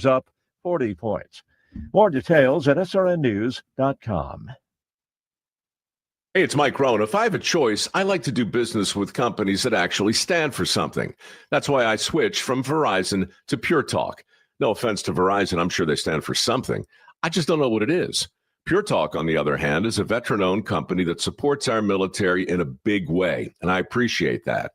up 40 points. More details at srnnews.com. Hey, it's Mike Rohn. If I have a choice, I like to do business with companies that actually stand for something. That's why I switched from Verizon to Pure Talk. No offense to Verizon, I'm sure they stand for something. I just don't know what it is. Pure Talk, on the other hand, is a veteran-owned company that supports our military in a big way, and I appreciate that.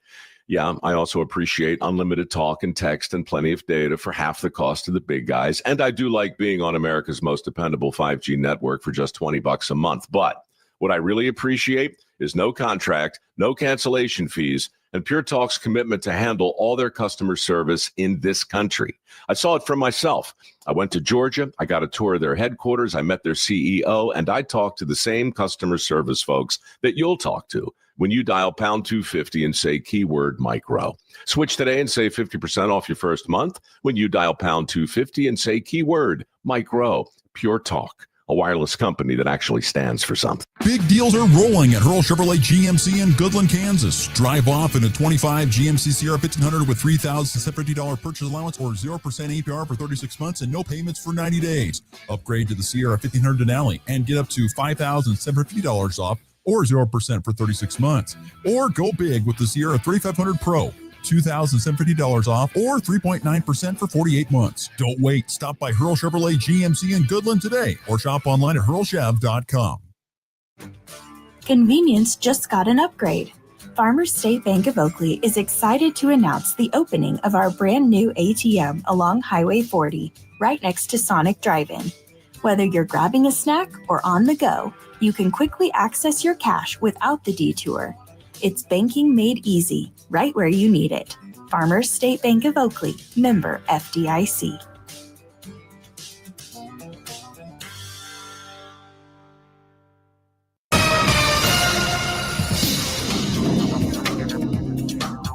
Yeah, I also appreciate unlimited talk and text and plenty of data for half the cost of the big guys, and I do like being on America's most dependable 5G network for just $20 a month, but what I really appreciate is no contract, no cancellation fees, and Pure Talk's commitment to handle all their customer service in this country. I saw it for myself. I went to Georgia, I got a tour of their headquarters, I met their CEO, and I talked to the same customer service folks that you'll talk to when you dial pound 250 and say keyword Mike Rowe. Switch today and save 50% off your first month when you dial pound 250 and say keyword Mike Rowe. Pure Talk, a wireless company that actually stands for something. Big deals are rolling at Hurl Chevrolet GMC in Goodland, Kansas. Drive off in a 25 GMC Sierra 1500 with $3,750 purchase allowance or 0% APR for 36 months and no payments for 90 days. Upgrade to the Sierra 1500 Denali and get up to $5,750 off or 0% for 36 months. Or go big with the Sierra 3500 Pro. $2,750 off or 3.9% for 48 months. Don't wait. Stop by Hurl Chevrolet GMC in Goodland today or shop online at hurlchev.com. Convenience just got an upgrade. Farmers State Bank of Oakley is excited to announce the opening of our brand new ATM along Highway 40, right next to Sonic Drive-In. Whether you're grabbing a snack or on the go, you can quickly access your cash without the detour. It's banking made easy, right where you need it. Farmers State Bank of Oakley, member FDIC.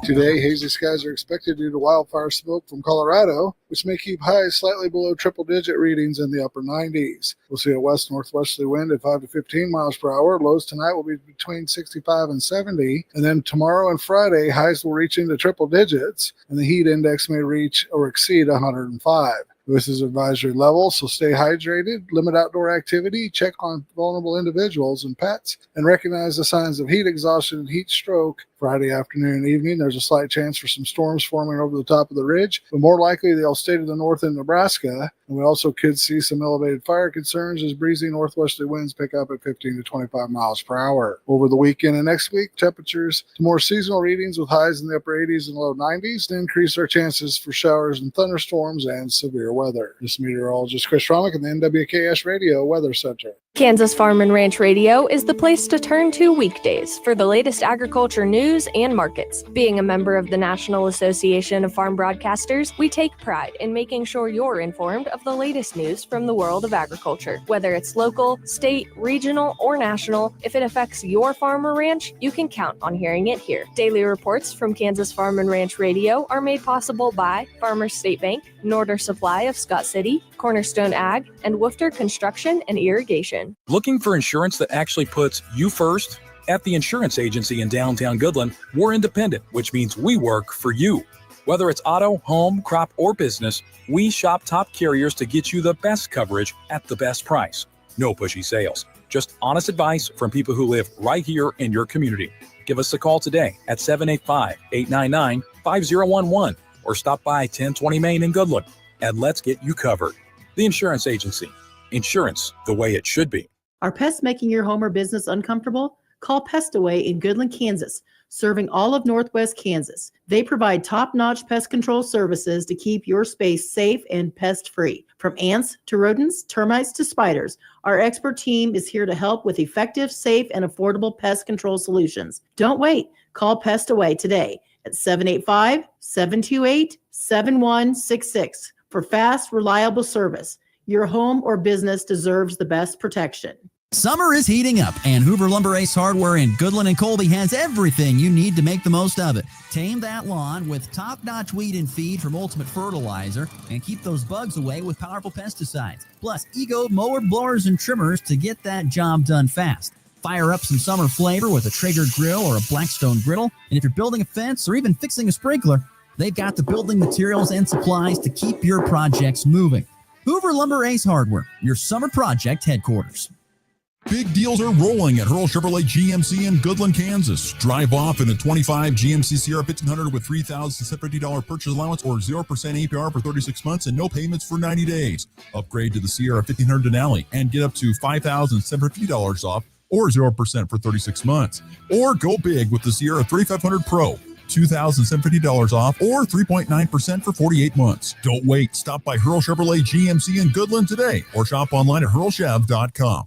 Today, hazy skies are expected due to wildfire smoke from Colorado, which may keep highs slightly below triple-digit readings in the upper 90s. We'll see a west-northwesterly wind at 5 to 15 miles per hour. Lows tonight will be between 65 and 70. And then tomorrow and Friday, highs will reach into triple digits, and the heat index may reach or exceed 105. This is advisory level, so stay hydrated, limit outdoor activity, check on vulnerable individuals and pets, and recognize the signs of heat exhaustion and heat stroke. Friday afternoon and evening, there's a slight chance for some storms forming over the top of the ridge, but more likely they'll stay to the north in Nebraska. And we also could see some elevated fire concerns as breezy northwesterly winds pick up at 15 to 25 miles per hour. Over the weekend and next week, temperatures to more seasonal readings with highs in the upper 80s and low 90s to increase our chances for showers and thunderstorms and severe weather. This meteorologist Chris Romick in the NWKS Radio Weather Center. Kansas Farm and Ranch Radio is the place to turn to weekdays for the latest agriculture news and markets. Being a member of the National Association of Farm Broadcasters, we take pride in making sure you're informed of the latest news from the world of agriculture. Whether it's local, state, regional, or national, if it affects your farm or ranch, you can count on hearing it here. Daily reports from Kansas Farm and Ranch Radio are made possible by Farmers State Bank, Norder Supply of Scott City, Cornerstone Ag, and Woofter Construction and Irrigation. Looking for insurance that actually puts you first? At the insurance agency in downtown Goodland, we're independent, which means we work for you. Whether it's auto, home, crop, or business, we shop top carriers to get you the best coverage at the best price. No pushy sales, just honest advice from people who live right here in your community. Give us a call today at 785-899-5011 or stop by 1020 Main in Goodland and let's get you covered. The Insurance Agency. Insurance the way it should be. Are pests making your home or business uncomfortable? Call Pest Away in Goodland, Kansas, serving all of Northwest Kansas. They provide top-notch pest control services to keep your space safe and pest-free. From ants to rodents, termites to spiders, our expert team is here to help with effective, safe, and affordable pest control solutions. Don't wait. Call Pest Away today at 785-728-7166 for fast, reliable service. Your home or business deserves the best protection. Summer is heating up, and Hoover Lumber Ace Hardware in Goodland and Colby has everything you need to make the most of it. Tame that lawn with top-notch weed and feed from Ultimate Fertilizer, and keep those bugs away with powerful pesticides. Plus, Ego mower, blowers, and trimmers to get that job done fast. Fire up some summer flavor with a Traeger grill or a Blackstone griddle, and if you're building a fence or even fixing a sprinkler, They've got the building materials and supplies to keep your projects moving. Hoover Lumber Ace Hardware, your summer project headquarters. Big deals are rolling at Hurl Chevrolet GMC in Goodland, Kansas. Drive off in a 25 GMC Sierra 1500 with $3,750 purchase allowance or 0% APR for 36 months and no payments for 90 days. Upgrade to the Sierra 1500 Denali and get up to $5,750 off or 0% for 36 months. Or go big with the Sierra 3500 Pro. $2,750 off or 3.9% for 48 months. Don't wait. Stop by Hurl Chevrolet GMC in Goodland today or shop online at hurlchev.com.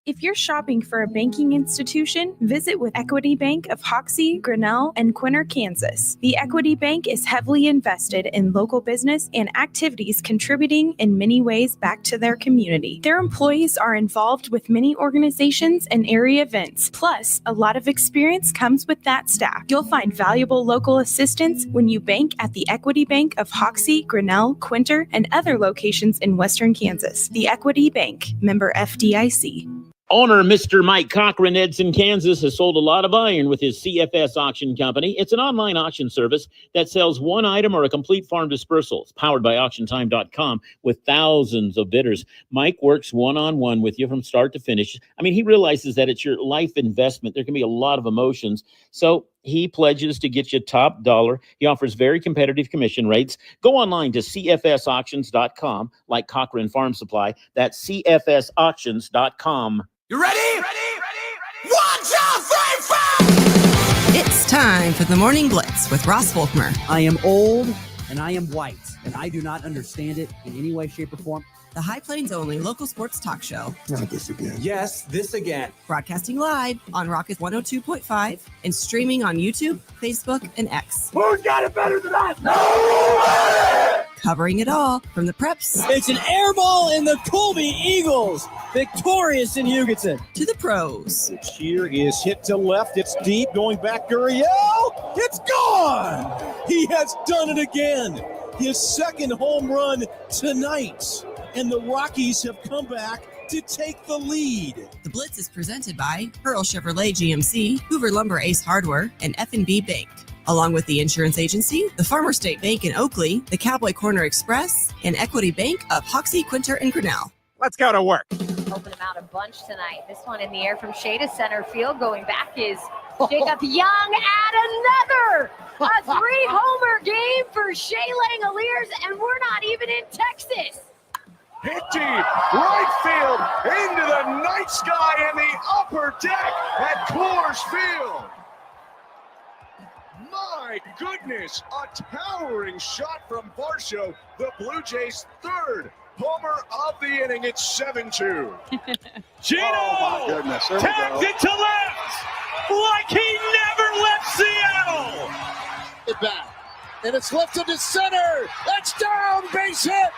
If you're shopping for a banking institution, visit with Equity Bank of Hoxie, Grinnell, and Quinter, Kansas. The Equity Bank is heavily invested in local business and activities contributing in many ways back to their community. Their employees are involved with many organizations and area events. Plus, a lot of experience comes with that staff. You'll find valuable local assistance when you bank at the Equity Bank of Hoxie, Grinnell, Quinter, and other locations in Western Kansas. The Equity Bank, member FDIC. Owner Mr. Mike Cochran, Edson, Kansas, has sold a lot of iron with his CFS Auction Company. It's an online auction service that sells one item or a complete farm dispersal. It's powered by AuctionTime.com with thousands of bidders. Mike works one-on-one with you from start to finish. I mean, he realizes that it's your life investment. There can be a lot of emotions. So he pledges to get you top dollar. He offers very competitive commission rates. Go online to CFSauctions.com, like Cochran Farm Supply. That's CFSauctions.com. You ready? Ready? 1, 2, 3, 4! It's time for the Morning Blitz with Ross Volkmer. I am old and I am white, and I do not understand it in any way, shape, or form. The High Plains only local sports talk show. Not this again. Yes, this again. Broadcasting live on Rocket 102.5 and streaming on YouTube, Facebook, and X. Who's got it better than us? Nobody! Covering it all from the preps. It's an air ball in the Colby Eagles. Victorious in Hugoton. To the pros. The cheer is hit to left. It's deep. Going back to Riel. It's gone. He has done it again. His second home run tonight. And the Rockies have come back to take the lead. The Blitz is presented by Hurl Chevrolet GMC, Hoover Lumber Ace Hardware, and F&B Bank. Along with the insurance agency, the Farmer State Bank in Oakley, the Cowboy Corner Express, and Equity Bank of Hoxie, Quinter, and Grinnell. Let's go to work. Open them out a bunch tonight. This one in the air from Shea to center field. Going back is Jacob Young at another. A 3-homer game for Shea Langoliers, and we're not even in Texas. Hit deep, right field, into the night sky and the upper deck at Coors Field. My goodness, a towering shot from Varsho, the Blue Jays' third homer of the inning. It's 7-2. Gino oh my goodness. tags it to left like he never left Seattle. It back, and it's lifted to center. That's down, base hit.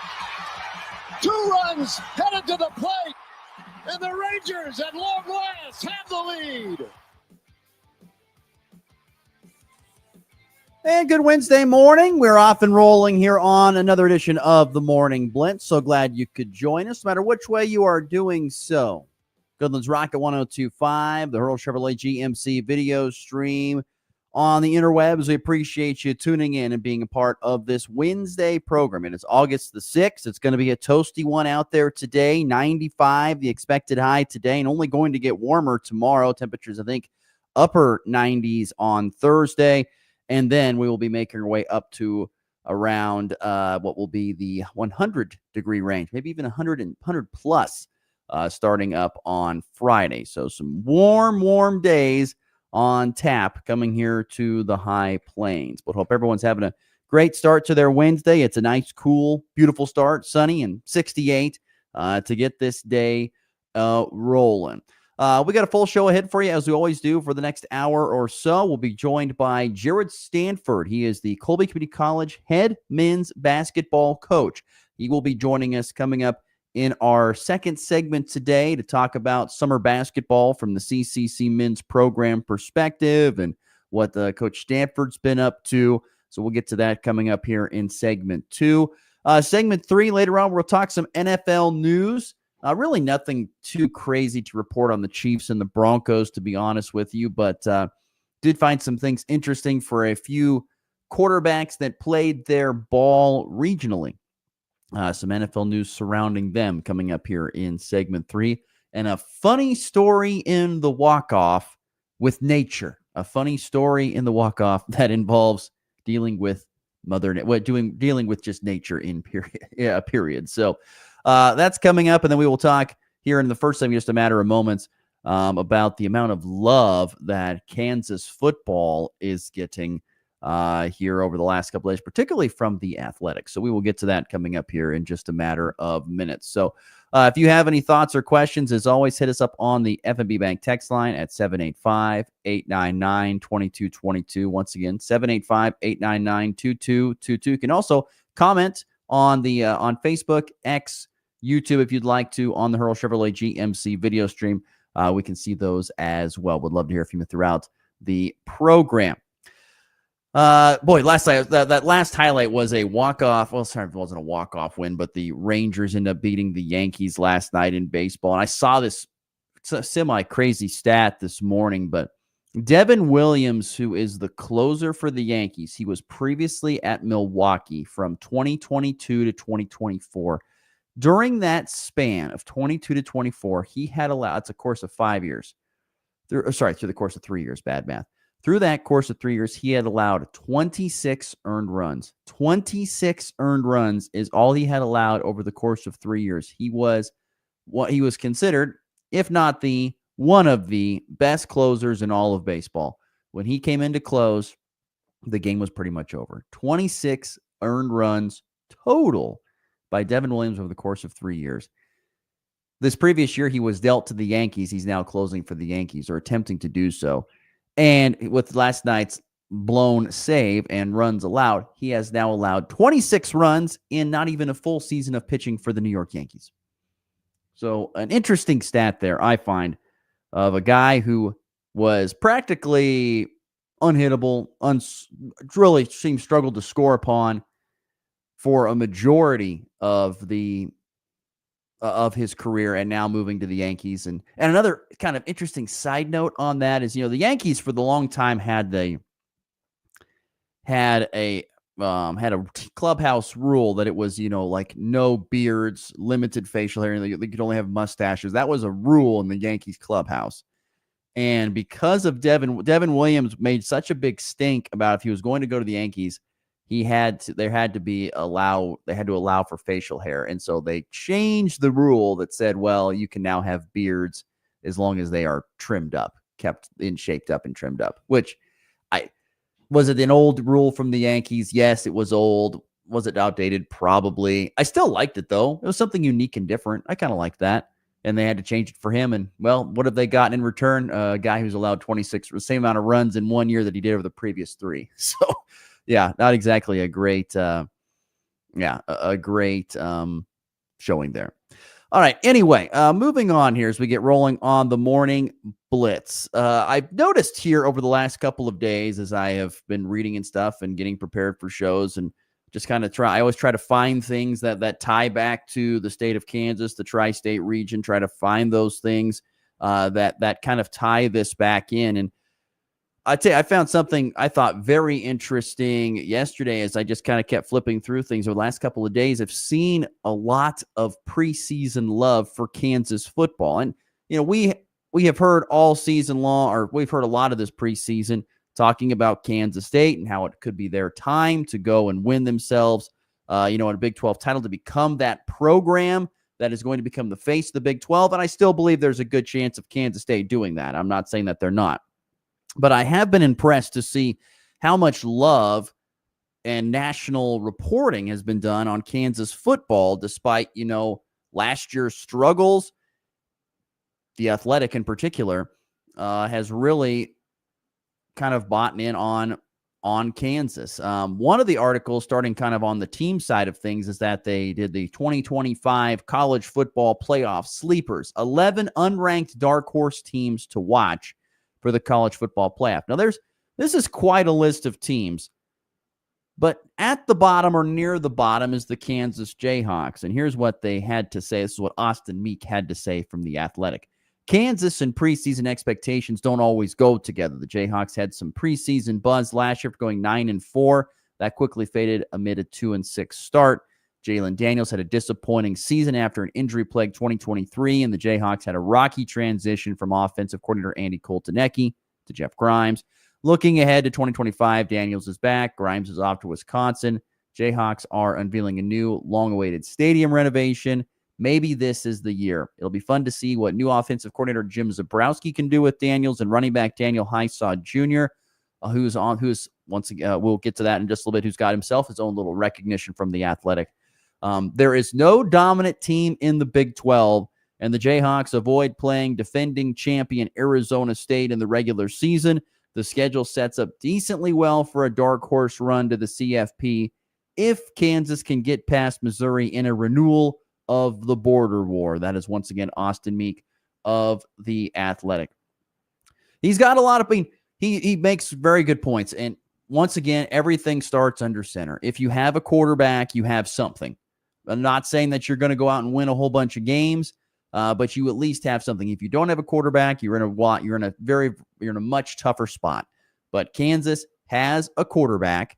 2 runs headed to the plate, and the Rangers at long last have the lead. And good Wednesday morning. We're off and rolling here on another edition of the Morning Blitz. So glad you could join us, no matter which way you are doing so. Goodland's Rocket 102.5, the Hurl Chevrolet GMC video stream on the interwebs. We appreciate you tuning in and being a part of this Wednesday program. It is August the 6th. It's going to be a toasty one out there today. 95, the expected high today, and only going to get warmer tomorrow. Temperatures, I think, upper 90s on Thursday. And then we will be making our way up to around what will be the 100-degree range, maybe even 100 plus starting up on Friday. So some warm days on tap coming here to the High Plains. But hope everyone's having a great start to their Wednesday. It's a nice, cool, beautiful start, sunny and 68 to get this day rolling. We got a full show ahead for you, as we always do, for the next hour or so. We'll be joined by Jared Stanford. He is the Colby Community College head men's basketball coach. He will be joining us coming up in our second segment today to talk about summer basketball from the CCC men's program perspective and what Coach Stanford's been up to. So we'll get to that coming up here in segment 2. Segment 3, later on, we'll talk some NFL news. Really nothing too crazy to report on the Chiefs and the Broncos, to be honest with you, but did find some things interesting for a few quarterbacks that played their ball regionally. Some NFL news surrounding them coming up here in segment 3. And a funny story in the walk-off with nature. A funny story in the walk-off that involves dealing with dealing with just nature in period. So that's coming up, and then we will talk here in the first segment, just a matter of moments, about the amount of love that Kansas football is getting here over the last couple of days, particularly from the Athletics. So we will get to that coming up here in just a matter of minutes. So if you have any thoughts or questions, as always, hit us up on the FNB Bank text line at 785-899-2222. Once again, 785-899-2222. You can also comment on the on Facebook, X, YouTube, if you'd like to, on the Hurl Chevrolet GMC video stream. We can see those as well. Would love to hear from you throughout the program. That last highlight was a walk-off. Well, sorry, it wasn't a walk-off win, but the Rangers ended up beating the Yankees last night in baseball. And I saw this semi-crazy stat this morning, but Devin Williams, who is the closer for the Yankees, he was previously at Milwaukee from 2022 to 2024. During that span of 22 to 24, he had allowed, it's a course of 5 years. Through the course of 3 years, bad math. Through that course of 3 years, he had allowed 26 earned runs. 26 earned runs is all he had allowed over the course of 3 years. He was considered, if not one of the best closers in all of baseball. When he came in to close, the game was pretty much over. 26 earned runs total by Devin Williams over the course of 3 years. This previous year, he was dealt to the Yankees. He's now closing for the Yankees, or attempting to do so. And with last night's blown save and runs allowed, he has now allowed 26 runs in not even a full season of pitching for the New York Yankees. So an interesting stat there, I find, of a guy who was practically unhittable, really seemed struggled to score upon for a majority of his career, and now moving to the Yankees. And another kind of interesting side note on that is, the Yankees for the long time had a clubhouse rule that it was, like no beards, limited facial hair, and they could only have mustaches. That was a rule in the Yankees clubhouse. And because of Devin Williams made such a big stink about if he was going to go to the Yankees, they had to allow for facial hair. And so they changed the rule that said, well, you can now have beards as long as they are trimmed up, kept in, shaped up and trimmed up, which was it an old rule from the Yankees? Yes, it was old. Was it outdated? Probably. I still liked it though. It was something unique and different. I kind of liked that. And they had to change it for him. And well, what have they gotten in return? A guy who's allowed 26, the same amount of runs in 1 year that he did over the previous 3. So yeah, not exactly a great showing there. All right. Anyway, moving on here as we get rolling on the morning blitz. I've noticed here over the last couple of days, as I have been reading and stuff and getting prepared for shows, and just kind of I always try to find things that tie back to the state of Kansas, the tri-state region, try to find those things that kind of tie this back in. And I tell you, I found something I thought very interesting yesterday as I just kind of kept flipping through things over the last couple of days. I've seen a lot of preseason love for Kansas football. And, we have heard all season long, or we've heard a lot of this preseason talking about Kansas State and how it could be their time to go and win themselves, a Big 12 title, to become that program that is going to become the face of the Big 12. And I still believe there's a good chance of Kansas State doing that. I'm not saying that they're not. But I have been impressed to see how much love and national reporting has been done on Kansas football, despite, last year's struggles. The Athletic in particular has really kind of bought in on Kansas. One of the articles, starting kind of on the team side of things, is that they did the 2025 college football playoff sleepers, 11 unranked dark horse teams to watch for the college football playoff. Now, this is quite a list of teams, but at the bottom or near the bottom is the Kansas Jayhawks. And here's what they had to say. This is what Austin Meek had to say from the Athletic. Kansas and preseason expectations don't always go together. The Jayhawks had some preseason buzz last year for going 9-4. That quickly faded amid a 2-6 start. Jalen Daniels had a disappointing season after an injury-plagued 2023, and the Jayhawks had a rocky transition from offensive coordinator Andy Koltanecki to Jeff Grimes. Looking ahead to 2025, Daniels is back. Grimes is off to Wisconsin. Jayhawks are unveiling a new, long-awaited stadium renovation. Maybe this is the year. It'll be fun to see what new offensive coordinator Jim Zabrowski can do with Daniels and running back Daniel Highsaw Jr., who's once again, we'll get to that in just a little bit, who's got himself his own little recognition from the Athletic. There is no dominant team in the Big 12, and the Jayhawks avoid playing defending champion Arizona State in the regular season. The schedule sets up decently well for a dark horse run to the CFP if Kansas can get past Missouri in a renewal of the border war. That is once again Austin Meek of the Athletic. He's got a lot of, he makes very good points. And once again, everything starts under center. If you have a quarterback, you have something. I'm not saying that you're going to go out and win a whole bunch of games, but you at least have something. If you don't have a quarterback, you're in a much tougher spot. But Kansas has a quarterback,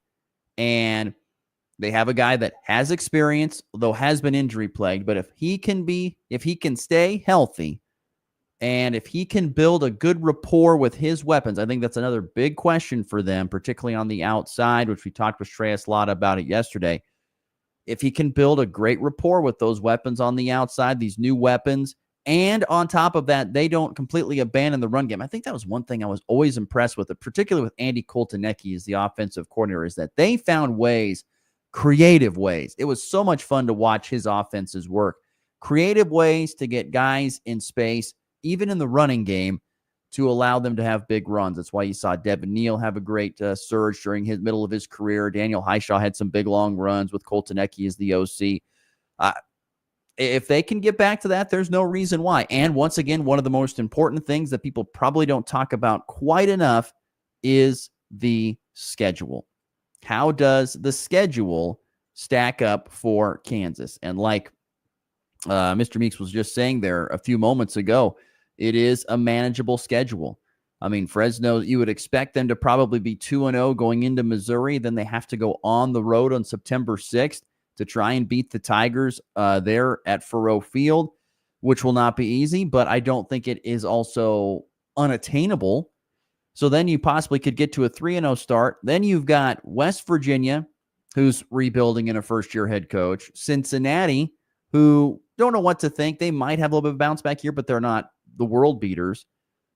and they have a guy that has experience, though has been injury plagued. But if he can stay healthy, and if he can build a good rapport with his weapons, I think that's another big question for them, particularly on the outside, which we talked with Shreyas Latta about it yesterday. If he can build a great rapport with those weapons on the outside, these new weapons, and on top of that, they don't completely abandon the run game. I think that was one thing I was always impressed with, particularly with Andy Koltanecki as the offensive coordinator, is that they found ways, creative ways. It was so much fun to watch his offenses work. Creative ways to get guys in space, even in the running game, to allow them to have big runs. That's why you saw Devin Neal have a great surge during his middle of his career. Daniel Highshaw had some big long runs with Koltanecki as the OC. If they can get back to that, there's no reason why. And once again, one of the most important things that people probably don't talk about quite enough is the schedule. How does the schedule stack up for Kansas? And like Mr. Meeks was just saying there a few moments ago, it is a manageable schedule. I mean, Fresno, you would expect them to probably be 2-0 going into Missouri. Then they have to go on the road on September 6th to try and beat the Tigers there at Faurot Field, which will not be easy, but I don't think it is also unattainable. So then you possibly could get to a 3-0 start. Then you've got West Virginia, who's rebuilding in a first-year head coach. Cincinnati, who don't know what to think. They might have a little bit of bounce back here, but they're not the world beaters.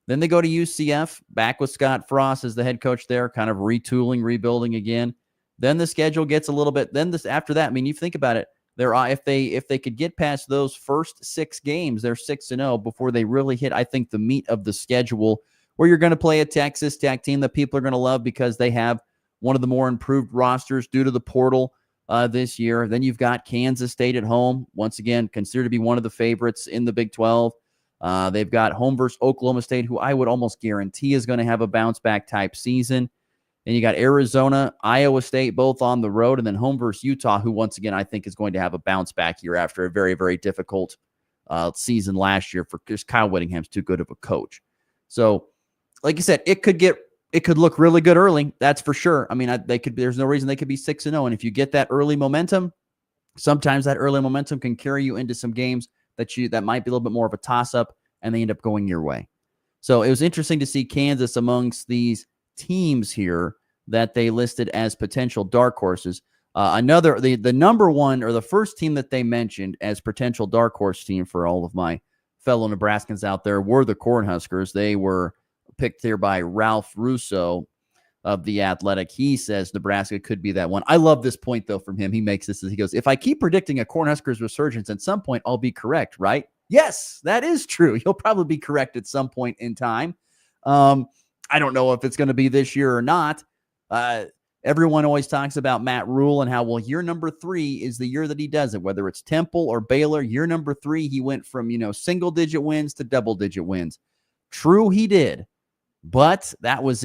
Then they go to UCF, back with Scott Frost as the head coach there, kind of retooling, rebuilding again. Then the schedule gets a little bit. Then after that, I mean, you think about it. If they could get past those first 6 games, they're 6-0 before they really hit, I think, the meat of the schedule, where you're going to play a Texas Tech team that people are going to love because they have one of the more improved rosters due to the portal this year. Then you've got Kansas State at home, once again considered to be one of the favorites in the Big 12. They've got home versus Oklahoma State, who I would almost guarantee is going to have a bounce-back type season. And you got Arizona, Iowa State, both on the road, and then home versus Utah, who once again I think is going to have a bounce-back year after a very, very difficult season last year because Kyle Whittingham's too good of a coach. So, like you said, it could look really good early. That's for sure. I mean, there's no reason they could be 6-0. And if you get that early momentum, sometimes that early momentum can carry you into some games that might be a little bit more of a toss-up, and they end up going your way. So it was interesting to see Kansas amongst these teams here that they listed as potential dark horses. The number one, or the first team that they mentioned as potential dark horse team for all of my fellow Nebraskans out there were the Cornhuskers. They were picked here by Ralph Russo of the Athletic. He says Nebraska could be that one. I love this point, though, from him. He makes this, he goes, if I keep predicting a Cornhuskers resurgence, at some point I'll be correct, right? Yes, that is true. You'll probably be correct at some point in time. I don't know if it's going to be this year or not. Everyone always talks about Matt Rule and how, well, year number 3 is the year that he does it, whether it's Temple or Baylor. Year number 3, he went from, single-digit wins to double-digit wins. True, he did. But that was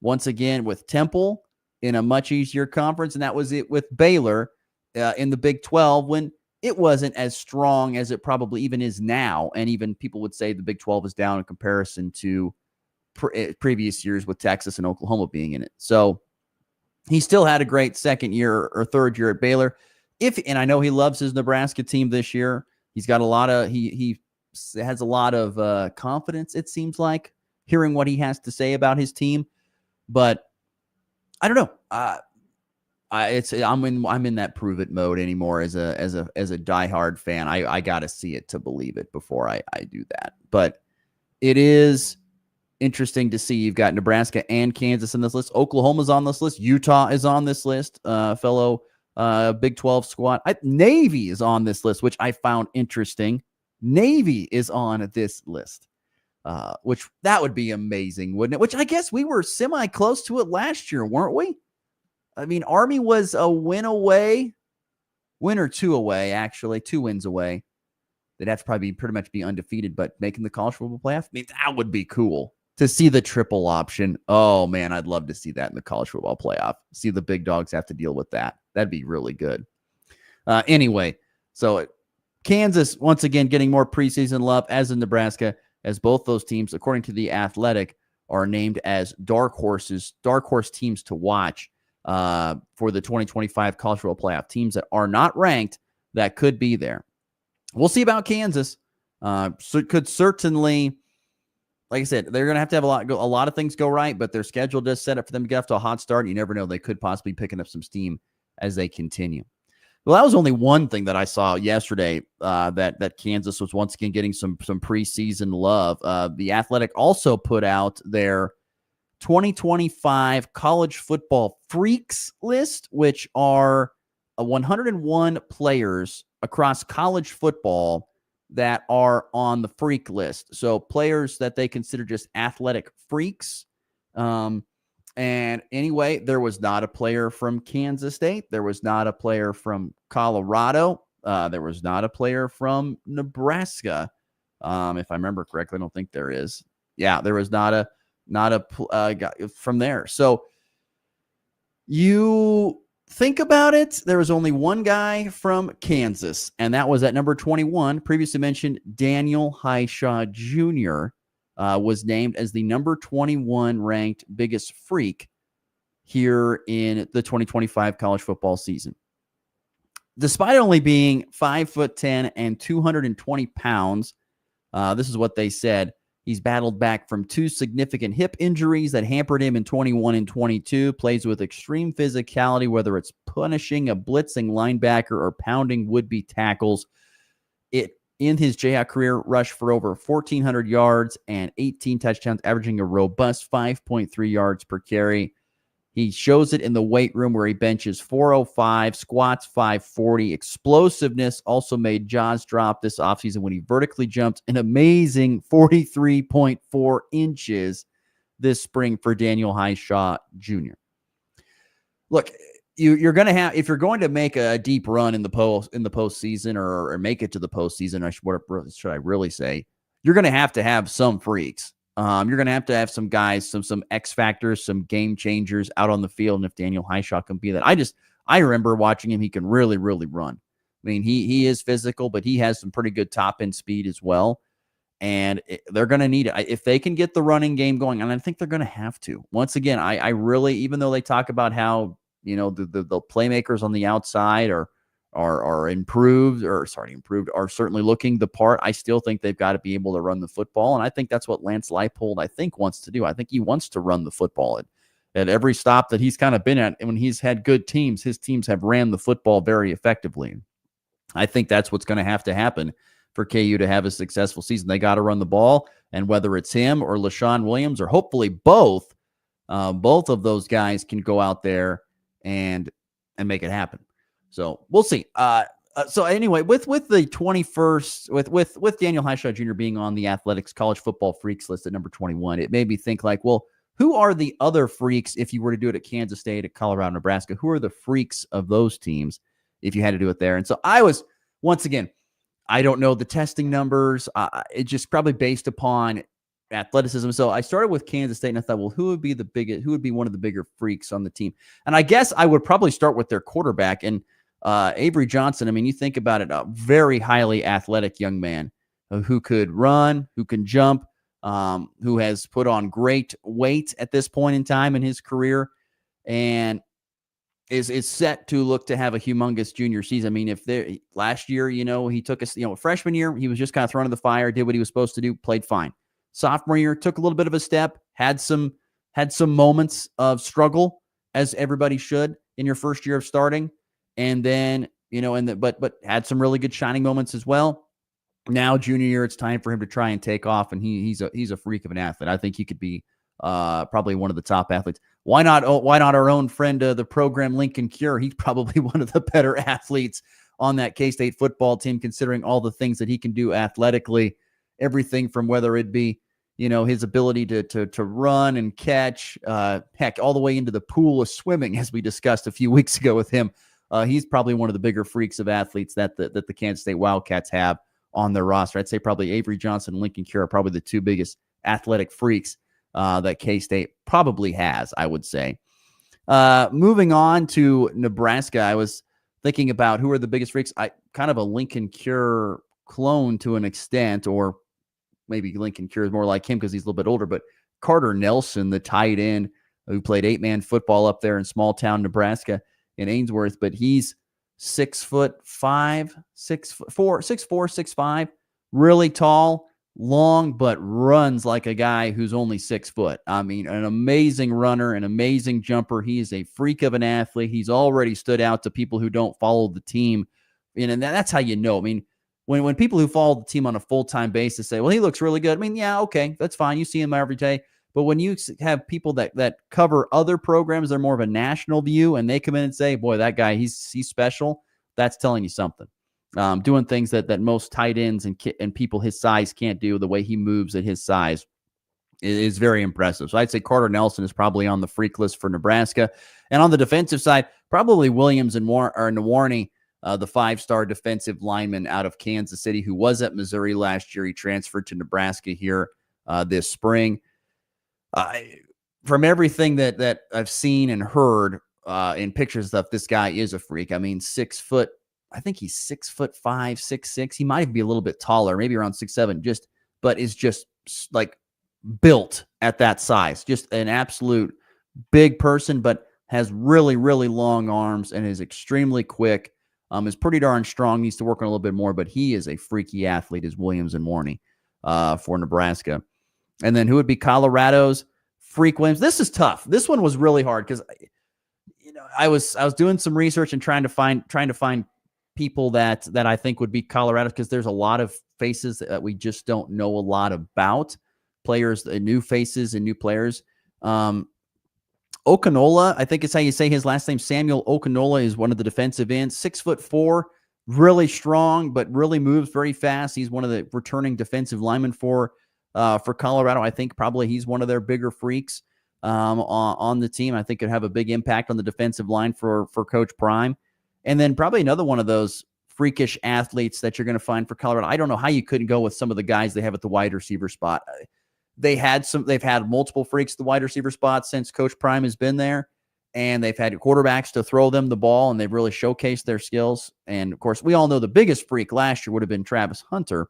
once again, with Temple in a much easier conference, and that was it with Baylor in the Big 12 when it wasn't as strong as it probably even is now. And even people would say the Big 12 is down in comparison to previous years with Texas and Oklahoma being in it. So he still had a great second year or third year at Baylor. And I know he loves his Nebraska team this year. He's got a lot of, he has a lot of confidence, it seems like, hearing what he has to say about his team. But I don't know. I'm in that prove it mode anymore as a diehard fan. I got to see it to believe it before I do that. But it is interesting to see you've got Nebraska and Kansas in this list. Oklahoma's on this list. Utah is on this list. Fellow Big 12 squad. Navy is on this list, which I found interesting. Navy is on this list, which that would be amazing, wouldn't it? Which I guess we were semi close to it last year, weren't we? I mean, Army was a win or two away, actually, 2 wins away. They'd have to probably pretty much be undefeated, but making the college football playoff, I mean, that would be cool to see the triple option. Oh, man, I'd love to see that in the college football playoff. See the big dogs have to deal with that. That'd be really good. Anyway, so Kansas, once again, getting more preseason love, as in Nebraska, as both those teams, according to The Athletic, are named as dark horse teams to watch for the 2025 college football playoff. Teams that are not ranked that could be there. We'll see about Kansas. So it could certainly, like I said, they're going to have a lot of things go right, but their schedule does set up for them to get off to a hot start. You never know. They could possibly be picking up some steam as they continue. Well, that was only one thing that I saw yesterday, that Kansas was once again getting some preseason love. The Athletic also put out their 2025 college football freaks list, which are 101 players across college football that are on the freak list. So players that they consider just athletic freaks. And anyway, there was not a player from Kansas State. There was not a player from Colorado. There was not a player from Nebraska. If I remember correctly, I don't think there is. Yeah, there was not a guy from there. So you think about it, there was only one guy from Kansas, and that was at number 21. Previously mentioned Daniel Highshaw Jr. Was named as the number 21 ranked biggest freak here in the 2025 college football season. Despite only being 5'10" and 220 pounds, this is what they said. He's battled back from 2 significant hip injuries that hampered him in 21 and 22, plays with extreme physicality, whether it's punishing a blitzing linebacker or pounding would-be tackles. In his Jayhawk career, rushed for over 1,400 yards and 18 touchdowns, averaging a robust 5.3 yards per carry. He shows it in the weight room where he benches 405, squats 540. Explosiveness also made jaws drop this offseason when he vertically jumped an amazing 43.4 inches this spring for Daniel Highshaw Jr. Look, you're going to have, if you're going to make a deep run in the postseason or make it to the postseason, what should I really say? You're going to have some freaks. You're going to have some guys, some X factors, some game changers out on the field. And if Daniel Highshaw can be that, I remember watching him. He can really, really run. I mean, he is physical, but he has some pretty good top end speed as well. And they're going to need it if they can get the running game going. And I think they're going to have to. Once again, I really, even though they talk about how, the playmakers on the outside are improved, are certainly looking the part. I still think they've got to be able to run the football. And I think that's what Lance Leipold, wants to do. I think he wants to run the football at every stop that he's kind of been at. And when he's had good teams, his teams have ran the football very effectively. I think that's what's going to have to happen for KU to have a successful season. They got to run the ball. And whether it's him or LaShawn Williams, or hopefully both of those guys can go out there and make it happen. So we'll see. So anyway, with the 21st, with Daniel Highshaw Jr. being on the Athletics College Football Freaks list at number 21, it made me think like, well, who are the other freaks if you were to do it at Kansas State, at Colorado, Nebraska? Who are the freaks of those teams if you had to do it there? And so I was, once again, I don't know the testing numbers. It's just probably based upon athleticism. So I started with Kansas State and I thought, well, who would be one of the bigger freaks on the team? And I guess I would probably start with their quarterback. And Avery Johnson, I mean, you think about it, a very highly athletic young man who could run, who can jump, who has put on great weight at this point in time in his career. And is set to look to have a humongous junior season. I mean, if last year, he took us, freshman year, he was just kind of thrown in the fire, did what he was supposed to do, played fine. Sophomore year, took a little bit of a step, had some moments of struggle, as everybody should in your first year of starting. And then, but had some really good shining moments as well. Now, junior year, it's time for him to try and take off, and he's a freak of an athlete. I think he could be probably one of the top athletes. Why not our own friend, the program Lincoln Cure? He's probably one of the better athletes on that K-State football team, considering all the things that he can do athletically. Everything from whether it be, his ability to run and catch, heck, all the way into the pool of swimming, as we discussed a few weeks ago with him. He's probably one of the bigger freaks of athletes that the Kansas State Wildcats have on their roster. I'd say probably Avery Johnson and Lincoln Cure are probably the two biggest athletic freaks that K-State probably has, I would say. Moving on to Nebraska, I was thinking about who are the biggest freaks. I kind of a Lincoln Cure clone to an extent, or maybe Lincoln Cure is more like him because he's a little bit older, but Carter Nelson, the tight end who played 8-man football up there in small town Nebraska in Ainsworth, but he's 6'5", 6'4", 6'5", really tall, long, but runs like a guy who's only 6 foot. I mean, an amazing runner, an amazing jumper. He is a freak of an athlete. He's already stood out to people who don't follow the team. And that's how you know. I mean, when people who follow the team on a full-time basis say, well, he looks really good. I mean, yeah, okay, that's fine. You see him every day. But when you have people that cover other programs, they're more of a national view, and they come in and say, boy, that guy, he's special, that's telling you something. Doing things that most tight ends and people his size can't do, the way he moves at his size is very impressive. So I'd say Carter Nelson is probably on the freak list for Nebraska. And on the defensive side, probably Williams and Nawarney, the 5-star defensive lineman out of Kansas City who was at Missouri last year. He transferred to Nebraska here this spring. From everything that I've seen and heard in pictures and stuff, this guy is a freak. I mean, 6 foot. I think he's 6'5", 6'6". He might even be a little bit taller, maybe around 6'7", but is just like built at that size. Just an absolute big person, but has really, really long arms and is extremely quick. Is pretty darn strong. Needs to work on a little bit more, but he is a freaky athlete, is Williams and Warney for Nebraska. And then who would be Colorado's Freak Williams? This is tough. This one was really hard because I was doing some research and trying to find people that I think would be Colorado, because there's a lot of faces that we just don't know a lot about. Players, new faces and new players. Okinola, I think is how you say his last name. Samuel Okinola is one of the defensive ends, 6'4", really strong, but really moves very fast. He's one of the returning defensive linemen for Colorado. I think probably he's one of their bigger freaks on the team. I think could have a big impact on the defensive line for Coach Prime. And then probably another one of those freakish athletes that you're going to find for Colorado. I don't know how you couldn't go with some of the guys they have at the wide receiver spot. They've had multiple freaks at the wide receiver spot since Coach Prime has been there, and they've had quarterbacks to throw them the ball, and they've really showcased their skills. And of course, we all know the biggest freak last year would have been Travis Hunter.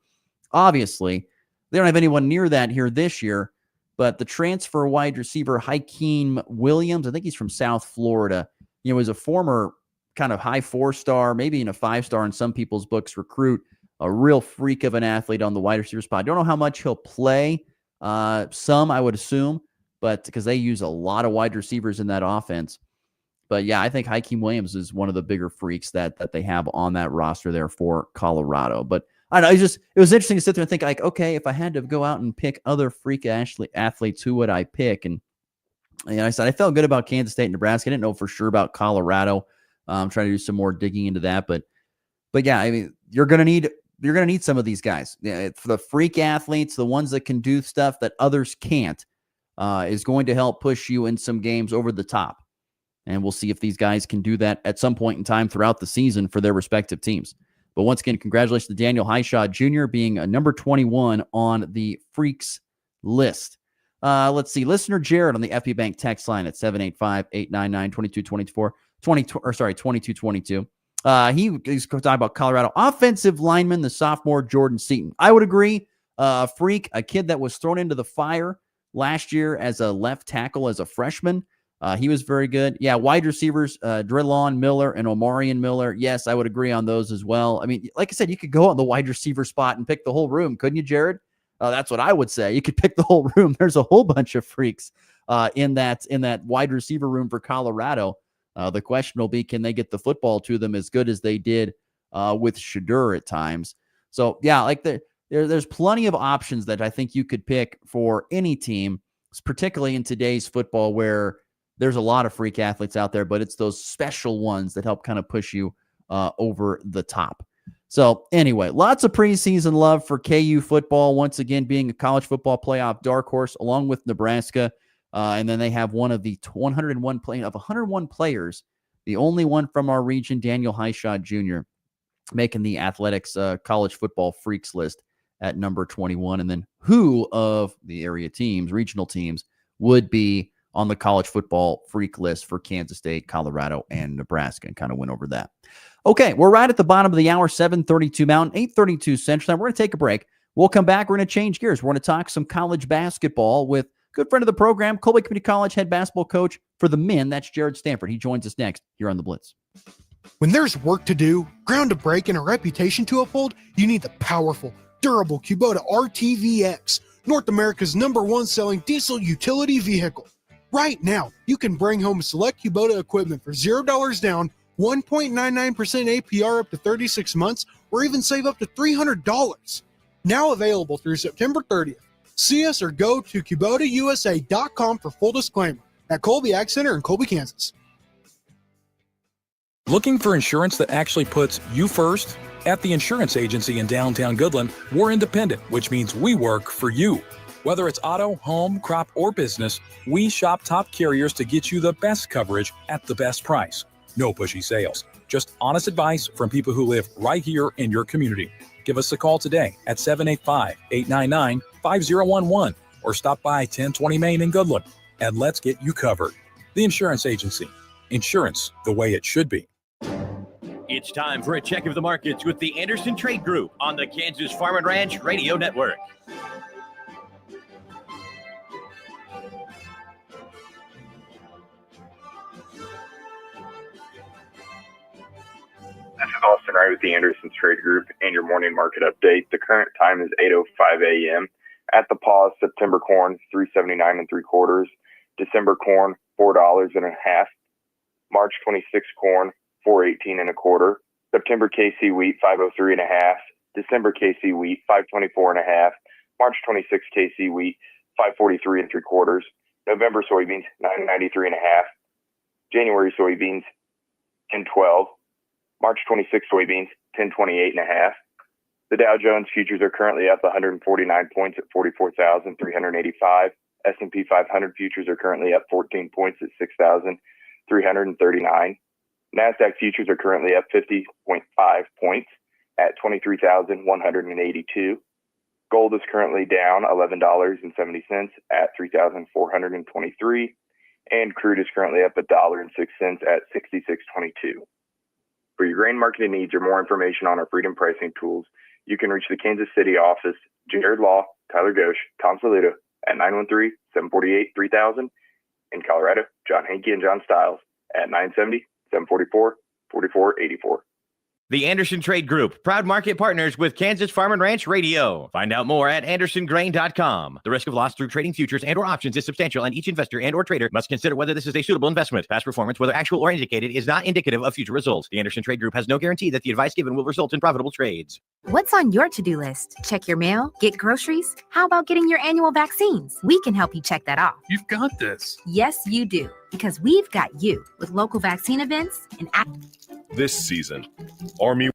Obviously, they don't have anyone near that here this year, but the transfer wide receiver Hakeem Williams, I think he's from South Florida, is a former kind of high 4-star, maybe in a 5-star in some people's books recruit, a real freak of an athlete on the wide receiver spot. I don't know how much he'll play. Some, I would assume, but because they use a lot of wide receivers in that offense. But yeah, I think Hakeem Williams is one of the bigger freaks that they have on that roster there for Colorado. But I don't know, it was interesting to sit there and think, like, okay, if I had to go out and pick other freak athletes, who would I pick? And I said I felt good about Kansas State and Nebraska. I didn't know for sure about Colorado. I'm trying to do some more digging into that, but yeah, I mean, you're gonna need some of these guys. Yeah, for the freak athletes, the ones that can do stuff that others can't, is going to help push you in some games over the top. And we'll see if these guys can do that at some point in time throughout the season for their respective teams. But once again, congratulations to Daniel Highshaw Jr. being a number 21 on the Freaks list. Let's see. Listener Jared on the FB Bank text line at 785-899-2224. 2222. He's talking about Colorado offensive lineman, the sophomore Jordan Seaton. I would agree. Freak, a kid that was thrown into the fire last year as a left tackle as a freshman. He was very good. Yeah, wide receivers, Drillon Miller and Omarion Miller. Yes, I would agree on those as well. I mean, like I said, you could go on the wide receiver spot and pick the whole room, couldn't you, Jared? That's what I would say. You could pick the whole room. There's a whole bunch of freaks in that wide receiver room for Colorado. The question will be, can they get the football to them as good as they did with Shadur at times? So, yeah, like there's plenty of options that I think you could pick for any team, particularly in today's football where there's a lot of freak athletes out there, but it's those special ones that help kind of push you over the top. So anyway, lots of preseason love for KU football, once again being a college football playoff dark horse along with Nebraska. And then they have one of the 101 players, the only one from our region, Daniel Highshot Jr., making the Athletics college football freaks list at number 21. And then who of the area teams, regional teams, would be on the college football freak list for Kansas State, Colorado, and Nebraska, and kind of went over that. Okay, we're right at the bottom of the hour, 7:32 Mountain, 8:32 Central. Now we're going to take a break. We'll come back. We're going to change gears. We're going to talk some college basketball with good friend of the program, Colby Community College head basketball coach for the men. That's Jared Stanford. He joins us next here on The Blitz. When there's work to do, ground to break, and a reputation to uphold, you need the powerful, durable Kubota RTVX, North America's #1 selling diesel utility vehicle. Right now, you can bring home select Kubota equipment for $0 down, 1.99% APR up to 36 months, or even save up to $300. Now available through September 30th. See us or go to KubotaUSA.com for full disclaimer at Colby Ag Center in Colby, Kansas. Looking for insurance that actually puts you first? At the insurance agency in downtown Goodland, we're independent, which means we work for you. Whether it's auto, home, crop, or business, we shop top carriers to get you the best coverage at the best price. No pushy sales, just honest advice from people who live right here in your community. Give us a call today at 785-899-5011 or stop by 1020 Main in Goodland, and let's get you covered. The Insurance Agency. Insurance the way it should be. It's time for a check of the markets with the Anderson Trade Group on the Kansas Farm and Ranch Radio Network. This is Austin Wright with the Anderson's Trade Group and your morning market update. The current time is 8:05 a.m. At the pause, September corn $3.79 3/4, December corn $4.50, March 26 corn $4.18 1/4, September KC wheat $5.03 1/2, December KC wheat $5.24 1/2, March 26 KC wheat $5.43 3/4, November soybeans $9.93 1/2, January soybeans $10.12. March 26 soybeans, 1028 1/2. The Dow Jones futures are currently up 149 points at 44,385. S&P 500 futures are currently up 14 points at 6,339. NASDAQ futures are currently up 50.5 points at 23,182. Gold is currently down $11.70 at 3,423. And crude is currently up $1.06 at 66.22. For your grain marketing needs or more information on our freedom pricing tools, you can reach the Kansas City office, Jared Law, Tyler Ghosh, Tom Saludo at 913-748-3000. In Colorado, John Hankey and John Stiles at 970-744-4484. The Anderson Trade Group, proud market partners with Kansas Farm and Ranch Radio. Find out more at andersongrain.com. The risk of loss through trading futures and or options is substantial, and each investor and or trader must consider whether this is a suitable investment. Past performance, whether actual or indicated, is not indicative of future results. The Anderson Trade Group has no guarantee that the advice given will result in profitable trades. What's on your to-do list? Check your mail? Get groceries? How about getting your annual vaccines? We can help you check that off. You've got this. Yes, you do. Because we've got you with local vaccine events and this season, Army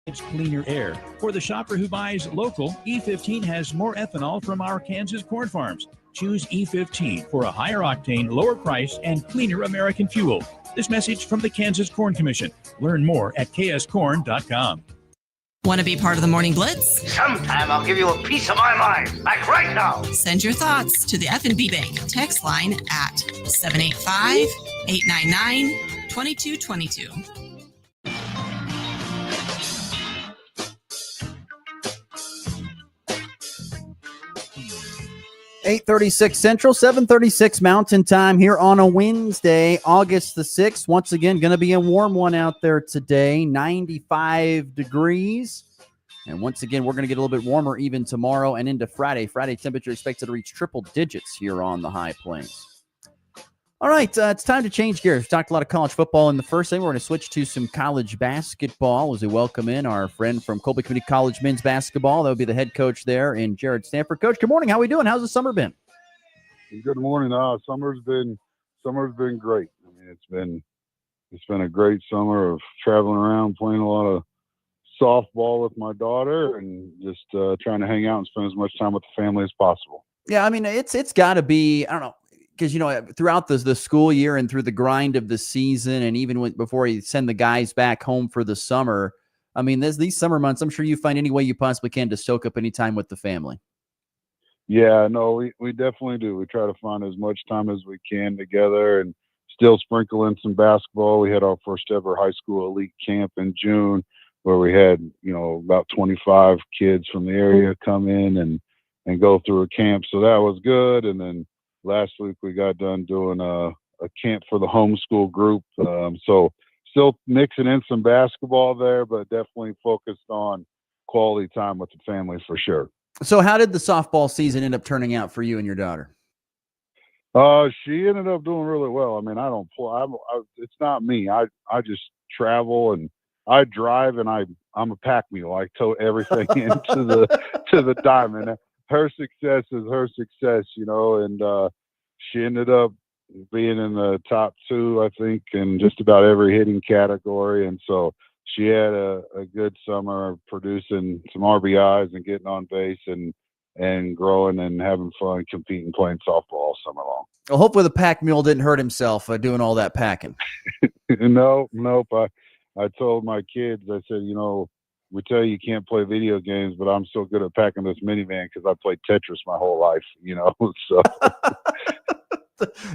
It's cleaner air. For the shopper who buys local, E15 has more ethanol from our Kansas corn farms. Choose E15 for a higher octane, lower price, and cleaner American fuel. This message from the Kansas Corn Commission. Learn more at kscorn.com. Want to be part of the Morning Blitz? Sometime I'll give you a piece of my mind, like right now. Send your thoughts to the F&B Bank text line at 785-899-2222. 8:36 Central, 7:36 Mountain Time here on a Wednesday, August the 6th. Once again, going to be a warm one out there today, 95 degrees. And once again, we're going to get a little bit warmer even tomorrow and into Friday. Friday temperature expected to reach triple digits here on the high plains. All right, it's time to change gears. We talked a lot of college football in the first thing. We're going to switch to some college basketball as we welcome in our friend from Colby Community College men's basketball. That would be the head coach there in Jared Stanford. Coach, good morning. How are we doing? How's the summer been? Good morning. Summer's been great. I mean, it's been a great summer of traveling around, playing a lot of softball with my daughter, and just trying to hang out and spend as much time with the family as possible. Yeah, I mean, it's got to be, I don't know, because, you know, throughout the school year and through the grind of the season, and even before you send the guys back home for the summer, I mean, these summer months, I'm sure you find any way you possibly can to soak up any time with the family. Yeah, no, we definitely do. We try to find as much time as we can together and still sprinkle in some basketball. We had our first ever high school elite camp in June where we had, you know, about 25 kids from the area come in and go through a camp. So that was good. And then last week we got done doing a camp for the homeschool group. So still mixing in some basketball there, but definitely focused on quality time with the family for sure. So how did the softball season end up turning out for you and your daughter? She ended up doing really well. I mean, I don't play. It's not me. I just travel and I drive, and I'm a pack mule. I tow everything into the diamond. Her success is her success, you know, and she ended up being in the top 2, I think, in just about every hitting category. And so she had a good summer producing some RBIs and getting on base and growing and having fun, competing, playing softball all summer long. Well, hopefully the pack mule didn't hurt himself doing all that packing. Nope. I told my kids, I said, you know, we tell you can't play video games, but I'm so good at packing this minivan because I played Tetris my whole life, you know. So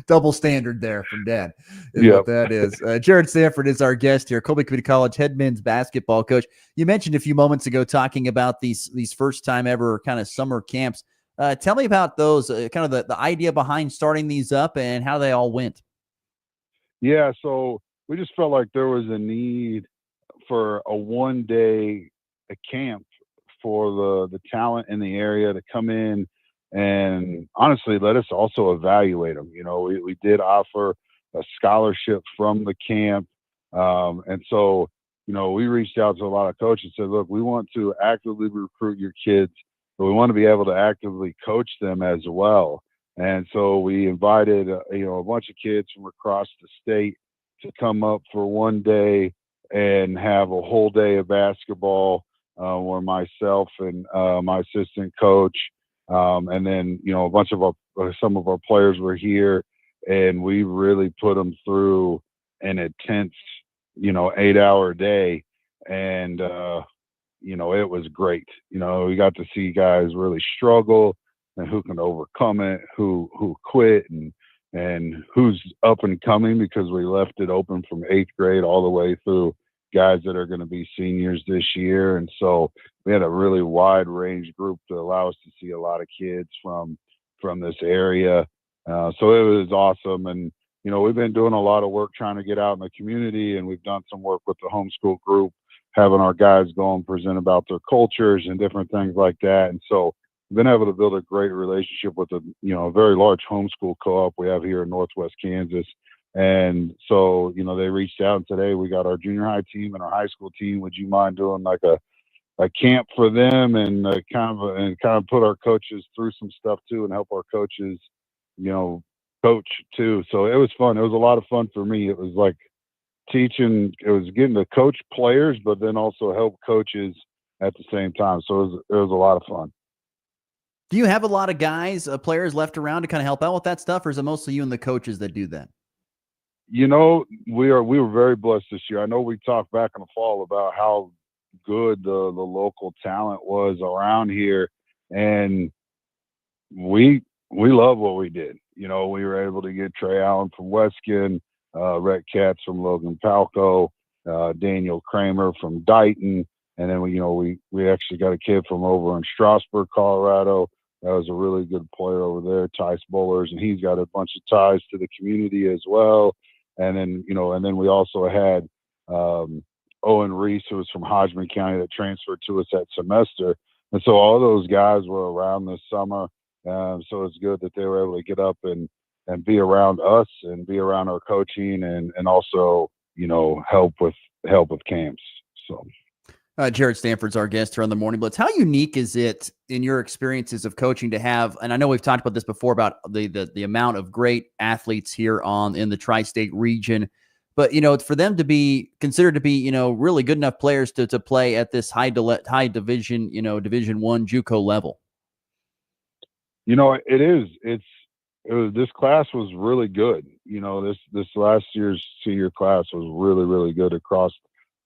double standard there from Dad is what that is. Jared Stanford is our guest here, Colby Community College head men's basketball coach. You mentioned a few moments ago talking about these first time ever kind of summer camps. Tell me about those, kind of the idea behind starting these up and how they all went. Yeah, so we just felt like there was a need for a one-day camp for the talent in the area to come in and honestly let us also evaluate them. You know, we did offer a scholarship from the camp. And so, you know, we reached out to a lot of coaches and said, look, we want to actively recruit your kids, but we want to be able to actively coach them as well. And so we invited, a bunch of kids from across the state to come up for one day and have a whole day of basketball where myself and my assistant coach and then, you know, some of our players were here, and we really put them through an intense, 8-hour day. And, it was great. We got to see guys really struggle and who can overcome it, who quit and who's up and coming, because we left it open from 8th grade all the way through guys that are going to be seniors this year. And so we had a really wide range group to allow us to see a lot of kids from this area. So it was awesome. And, we've been doing a lot of work trying to get out in the community, and we've done some work with the homeschool group, having our guys go and present about their cultures and different things like that. And so we've been able to build a great relationship with a very large homeschool co-op we have here in Northwest Kansas. And so, they reached out and said, hey, we got our junior high team and our high school team. Would you mind doing like a camp for them and kind of put our coaches through some stuff too, and help our coaches, coach too. So it was fun. It was a lot of fun for me. It was like getting to coach players, but then also help coaches at the same time. So it was a lot of fun. Do you have a lot of guys, players left around to kind of help out with that stuff, or is it mostly you and the coaches that do that? We were very blessed this year. I know we talked back in the fall about how good the local talent was around here, and we love what we did. We were able to get Trey Allen from Weskin, Rhett Katz from Logan Palco, Daniel Kramer from Dighton, and then we actually got a kid from over in Strasburg, Colorado. That was a really good player over there, Tice Bullers, and he's got a bunch of ties to the community as well. And then we also had Owen Reese, who was from Hodgman County, that transferred to us that semester. And so all those guys were around this summer. So it's good that they were able to get up and be around us and be around our coaching and also, help with camps. So. Jared Stanford's our guest here on the Morning Blitz. How unique is it in your experiences of coaching to have, and I know we've talked about this before about the amount of great athletes here in the tri-state region, but for them to be considered to be really good enough players to play at this high division Division I JUCO level. It is. This class was really good. This last year's senior class was really, really good across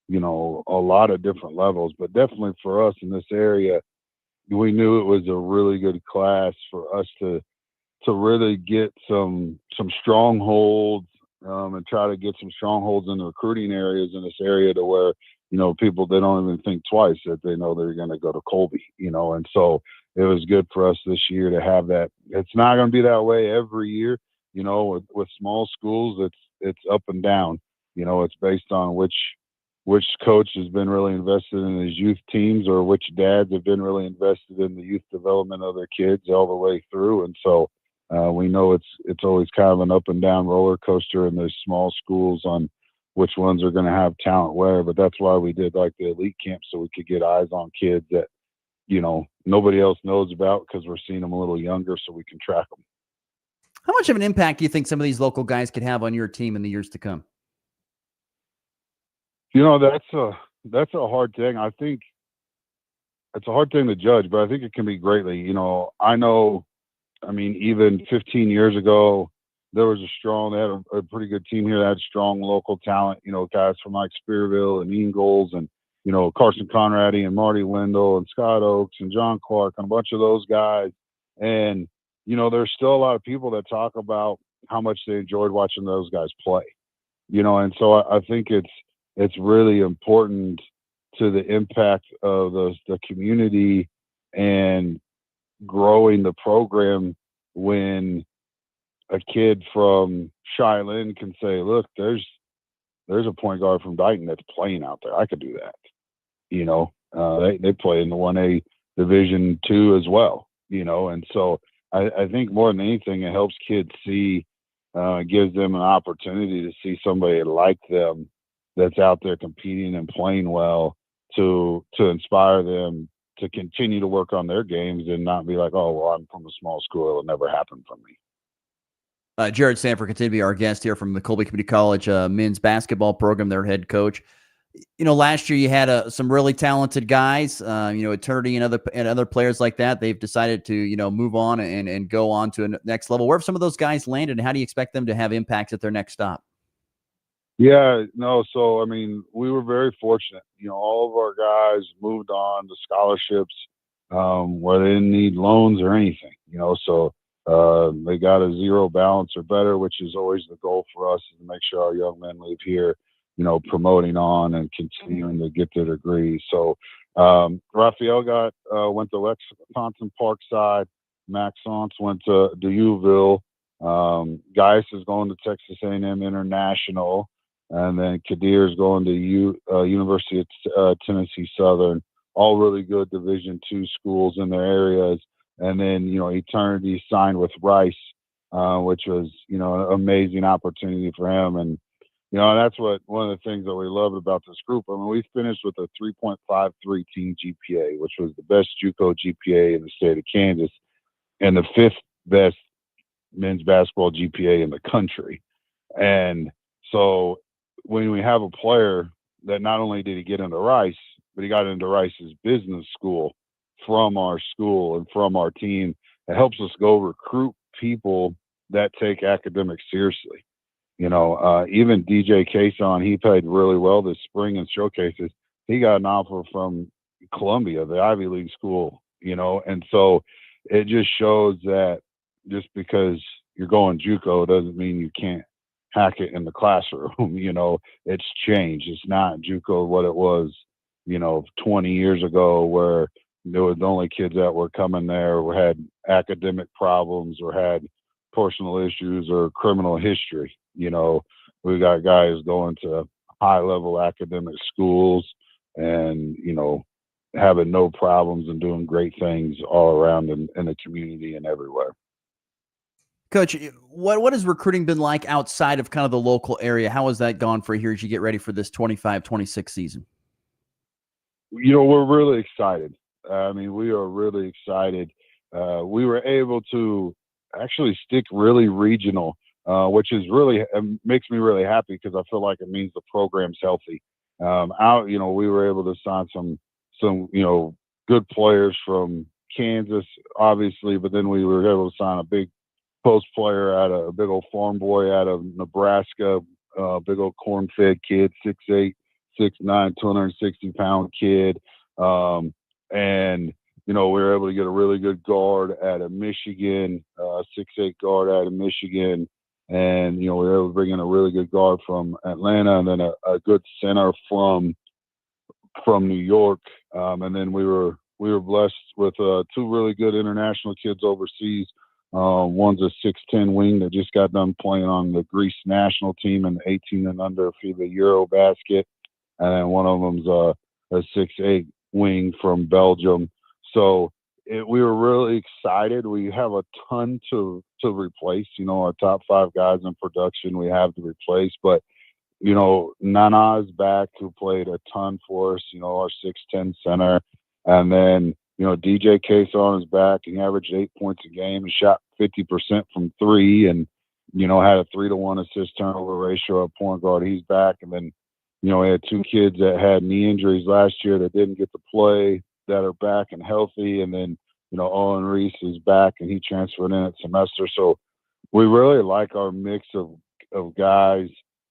a lot of different levels, but definitely for us in this area, we knew it was a really good class for us to really get some strongholds and try to get some strongholds in the recruiting areas in this area to where, people, they don't even think twice that they know they're going to go to Colby, and so it was good for us this year to have that. It's not going to be that way every year, with small schools, it's up and down, it's based on which coach has been really invested in his youth teams or which dads have been really invested in the youth development of their kids all the way through. And so we know it's always kind of an up and down roller coaster in those small schools on which ones are going to have talent where, but that's why we did like the elite camp, so we could get eyes on kids that, nobody else knows about because we're seeing them a little younger so we can track them. How much of an impact do you think some of these local guys could have on your team in the years to come? That's a hard thing. I think it's a hard thing to judge, but I think it can be greatly. Even 15 years ago, they had a pretty good team here that had strong local talent, guys from like Spearville and Ingalls and, Carson Conradi and Marty Wendell and Scott Oakes and John Clark and a bunch of those guys. And, there's still a lot of people that talk about how much they enjoyed watching those guys play, and so I think it's really important to the impact of the community and growing the program when a kid from Shiloh can say, look, there's a point guard from Dighton that's playing out there. I could do that. They play in the 1A Division II as well, and so I think more than anything, it helps kids see, gives them an opportunity to see somebody like them that's out there competing and playing well to inspire them to continue to work on their games and not be like, oh, well, I'm from a small school. It'll never happen for me. Jared Stanford continues to be our guest here from the Colby Community College men's basketball program, their head coach. Last year you had some really talented guys, Eternity and other players like that. They've decided to, move on and go on to a next level. Where have some of those guys landed, and how do you expect them to have impacts at their next stop? Yeah, no. So, we were very fortunate. All of our guys moved on to scholarships where they didn't need loans or anything, so they got a zero balance or better, which is always the goal for us, is to make sure our young men leave here, promoting on and continuing to get their degrees. So Raphael went to Lexington Parkside. Maxence went to Deauville. Geis is going to Texas A&M International. And then Kadir's going to University of Tennessee Southern, all really good Division II schools in their areas. And then, Eternity signed with Rice, which was, an amazing opportunity for him. And, that's one of the things that we loved about this group. We finished with a 3.53 team GPA, which was the best JUCO GPA in the state of Kansas and the 5th best men's basketball GPA in the country. And so when we have a player that not only did he get into Rice, but he got into Rice's business school from our school and from our team, it helps us go recruit people that take academics seriously. Even DJ Cason, he played really well this spring in showcases. He got an offer from Columbia, the Ivy League school, and so it just shows that just because you're going JUCO doesn't mean you can't hack it in the classroom. It's changed. It's not JUCO what it was, 20 years ago, where there was only kids that were coming there who had academic problems or had personal issues or criminal history. We got guys going to high level academic schools and, having no problems and doing great things all around in the community and everywhere. Coach, what has recruiting been like outside of kind of the local area? How has that gone for here as you get ready for this 25-26 season? We're really excited. We are really excited. We were able to actually stick really regional, which is really makes me really happy because I feel like it means the program's healthy. We were able to sign some good players from Kansas, obviously, but then we were able to sign a big post player a big old farm boy out of Nebraska, big old corn-fed kid, 6'8", 6'9", 260-pound kid. And, we were able to get a really good guard out of Michigan, 6'8" guard out of Michigan. And, we were able to bring in a really good guard from Atlanta and then a good center from New York. And then we were blessed with two really good international kids overseas. One's a 6'10" wing that just got done playing on the Greece national team in the 18 and under FIBA Eurobasket. And then one of them's a 6'8" wing from Belgium. So we were really excited. We have a ton to replace. Our top 5 guys in production we have to replace. But, Nana is back, who played a ton for us, our 6'10" center. And then, DJ Cason is back. He averaged 8 points a game and shot 50% from 3 and, had a 3-to-1 assist turnover ratio at point guard. He's back. And then, we had 2 kids that had knee injuries last year that didn't get to play that are back and healthy. And then, Owen Reese is back and he transferred in at semester. So we really like our mix of guys,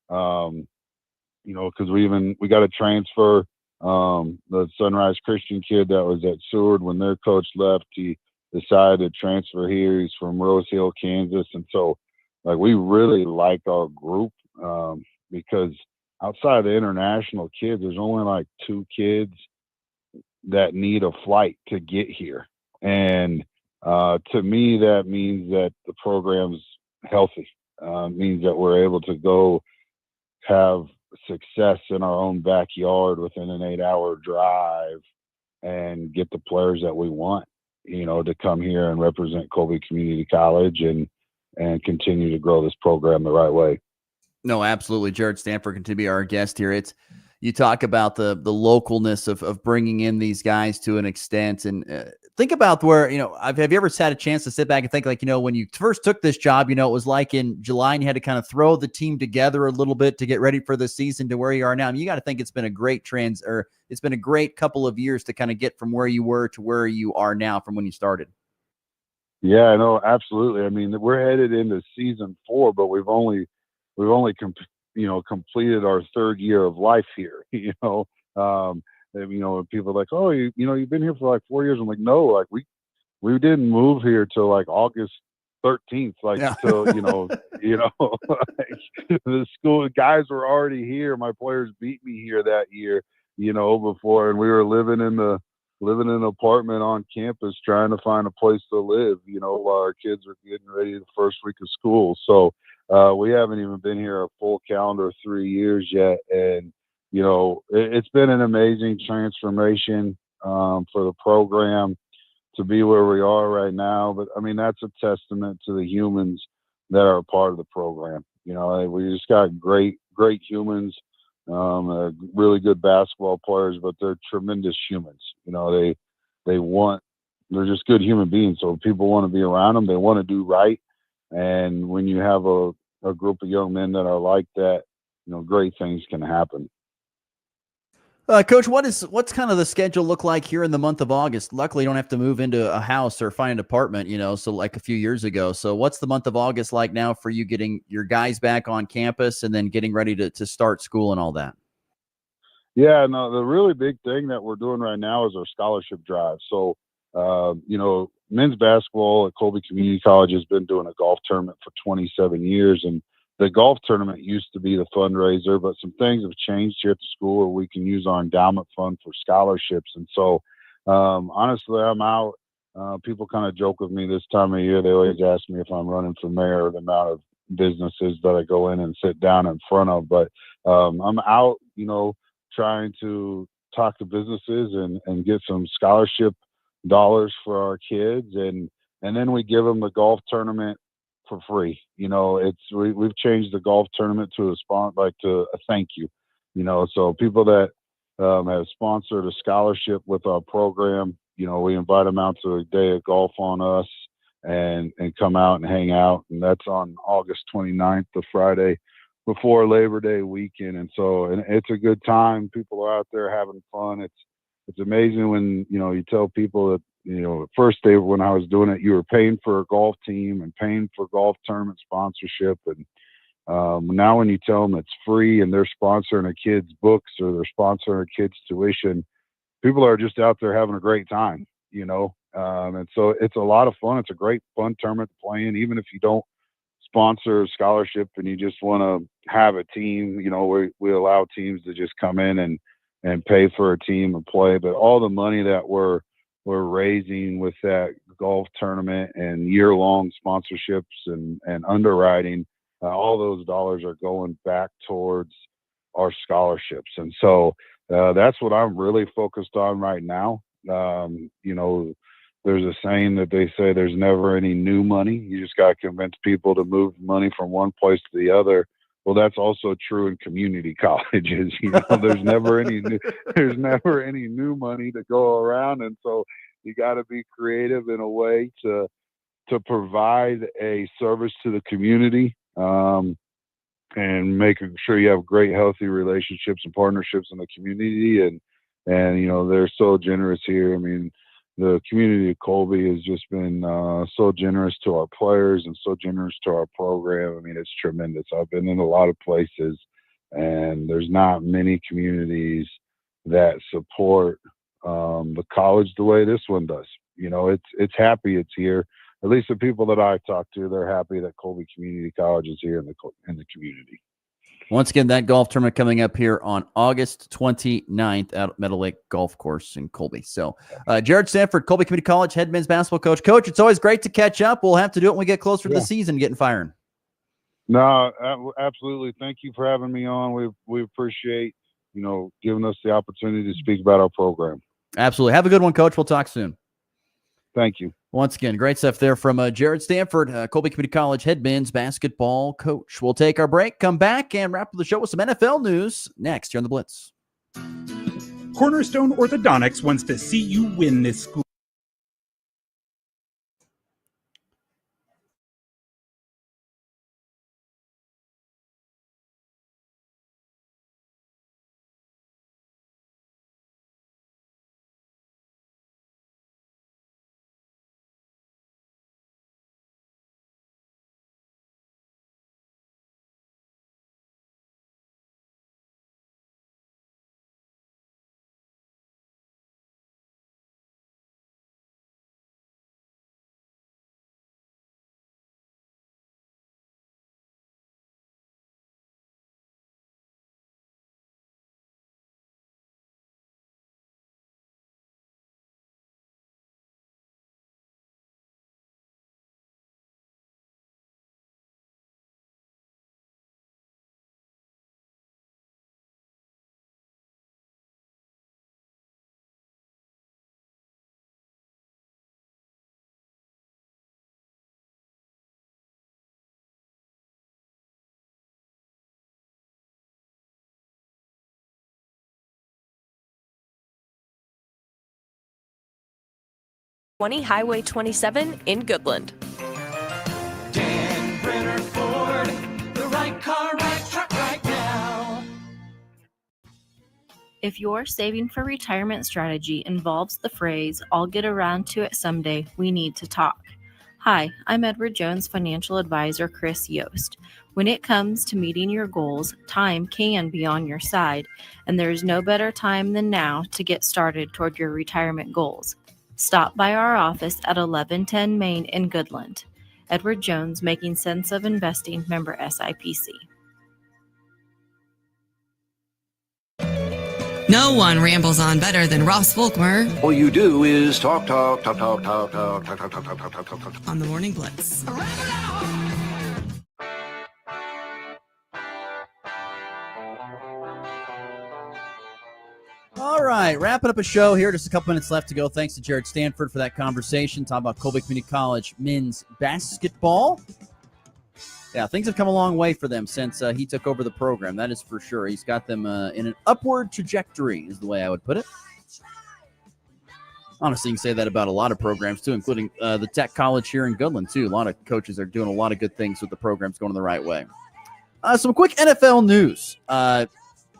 because we got a transfer. The Sunrise Christian kid that was at Seward when their coach left, he decided to transfer here. He's from Rose Hill, Kansas. And so we really like our group, because outside the international kids, there's only 2 kids that need a flight to get here. And to me, that means that the program's healthy. Means that we're able to go have success in our own backyard within an 8-hour drive and get the players that we want, to come here and represent Colby Community College and continue to grow this program the right way. No, absolutely. Jared Stanford can be our guest here. You talk about the localness of bringing in these guys to an extent, and think about where, have you ever had a chance to sit back and think when you first took this job, it was like in July and you had to kind of throw the team together a little bit to get ready for the season to where you are now. You got to think it's been a great it's been a great couple of years to kind of get from where you were to where you are now from when you started. Yeah, no, absolutely. We're headed into season 4, but we've only completed our 3rd year of life here. People are like, oh, you've been here for 4 years. I'm like, no, we didn't move here till August 13th, till the school guys were already here. My players beat me here that year, before, and we were living in an apartment on campus trying to find a place to live, while our kids were getting ready the first week of school. So we haven't even been here a full calendar 3 years yet. And, it's been an amazing transformation for the program to be where we are right now. But, that's a testament to the humans that are a part of the program. We just got great humans, really good basketball players, but they're tremendous humans. They're just good human beings. So people want to be around them. They want to do right. And when you have a group of young men that are like that, great things can happen. Coach, what's kind of the schedule look like here in the month of August? Luckily, you don't have to move into a house or find an apartment, so like a few years ago. So what's the month of August like now for you getting your guys back on campus and then getting ready to start school and all that? Yeah, no, the really big thing that we're doing right now is our scholarship drive. So, men's basketball at Colby Community College has been doing a golf tournament for 27 years. And the golf tournament used to be the fundraiser, but some things have changed here at the school where we can use our endowment fund for scholarships. And so, honestly, I'm out. People kind of joke with me this time of year. They always ask me if I'm running for mayor, the amount of businesses that I go in and sit down in front of. But I'm out, trying to talk to businesses and get some scholarship dollars for our kids. And then we give them the golf tournament for free. We've changed the golf tournament to a thank you, so people that have sponsored a scholarship with our program, we invite them out to a day of golf on us and come out and hang out. And that's on August 29th, the Friday before Labor Day weekend. And it's a good time. People are out there having fun. It's amazing when, you tell people that, first day when I was doing it, you were paying for a golf team and paying for golf tournament sponsorship. And now when you tell them it's free and they're sponsoring a kid's books or they're sponsoring a kid's tuition, people are just out there having a great time, and so it's a lot of fun. It's a great fun tournament to play in, even if you don't sponsor a scholarship and you just want to have a team. We allow teams to just come in and pay for a team and play, but all the money that we're raising with that golf tournament and year-long sponsorships and underwriting, all those dollars are going back towards our scholarships. And so that's what I'm really focused on right now. There's a saying that they say there's never any new money. You just got to convince people to move money from one place to the other. Well, that's also true in community colleges. There's never any new money to go around. And so you got to be creative in a way to provide a service to the community, and making sure you have great, healthy relationships and partnerships in the community. And they're so generous here. I mean, the community of Colby has just been so generous to our players and so generous to our program. I mean, it's tremendous. I've been in a lot of places, and there's not many communities that support the college the way this one does. It's happy it's here. At least the people that I talk to, they're happy that Colby Community College is here in the community. Once again, that golf tournament coming up here on August 29th at Meadow Lake Golf Course in Colby. So, Jared Stanford, Colby Community College head men's basketball coach. Coach, it's always great to catch up. We'll have to do it when we get closer to the season, getting firing. No, absolutely. Thank you for having me on. We appreciate, giving us the opportunity to speak about our program. Absolutely. Have a good one, Coach. We'll talk soon. Thank you. Once again, great stuff there from Jared Stanford, Colby Community College head men's basketball coach. We'll take our break, come back, and wrap up the show with some NFL news next here on the Blitz. Cornerstone Orthodontics wants to see you win this school. Highway 27 in Goodland. Dan Brenner Ford, the right car, right truck, right now. If your saving for retirement strategy involves the phrase, "I'll get around to it someday," we need to talk. Hi, I'm Edward Jones financial advisor Chris Yost. When it comes to meeting your goals, time can be on your side, and there is no better time than now to get started toward your retirement goals. Stop by our office at 1110 Main in Goodland. Edward Jones, Making Sense of Investing, member SIPC. No one rambles on better than Ross Volkmer. All you do is talk on the Morning Blitz. All right, wrapping up a show here. Just a couple minutes left to go. Thanks to Jared Stanford for that conversation. Talking about Colby Community College men's basketball. Yeah, things have come a long way for them since he took over the program. That is for sure. He's got them in an upward trajectory is the way I would put it. Honestly, you can say that about a lot of programs, too, including the Tech College here in Goodland, too. A lot of coaches are doing a lot of good things with the programs going the right way. Some quick NFL news.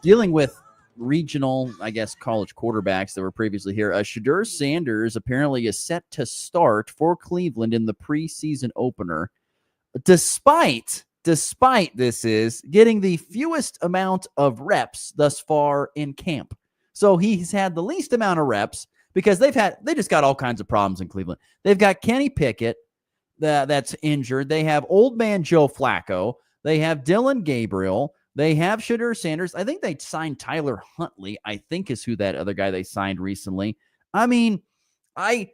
Dealing with regional, I guess, college quarterbacks that were previously here. Shedeur Sanders apparently is set to start for Cleveland in the preseason opener, despite this is getting the fewest amount of reps thus far in camp. So he's had the least amount of reps because they just got all kinds of problems in Cleveland. They've got Kenny Pickett that's injured. They have old man Joe Flacco. They have Dylan Gabriel. They have Shedeur Sanders. I think they signed Tyler Huntley, I think is who that other guy they signed recently. I mean, they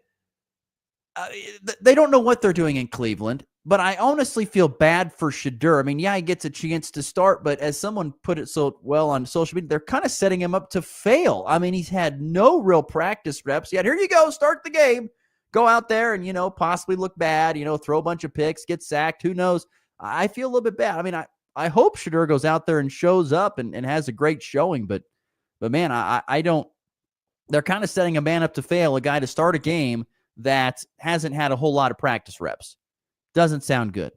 don't know what they're doing in Cleveland, but I honestly feel bad for Shedeur. I mean, yeah, he gets a chance to start, but as someone put it so well on social media, they're kind of setting him up to fail. I mean, he's had no real practice reps yet. Here you go, start the game. Go out there and, possibly look bad, throw a bunch of picks, get sacked. Who knows? I feel a little bit bad. I mean, I hope Shedeur goes out there and shows up and has a great showing, but man, I don't. They're kind of setting a man up to fail, a guy to start a game that hasn't had a whole lot of practice reps. Doesn't sound good.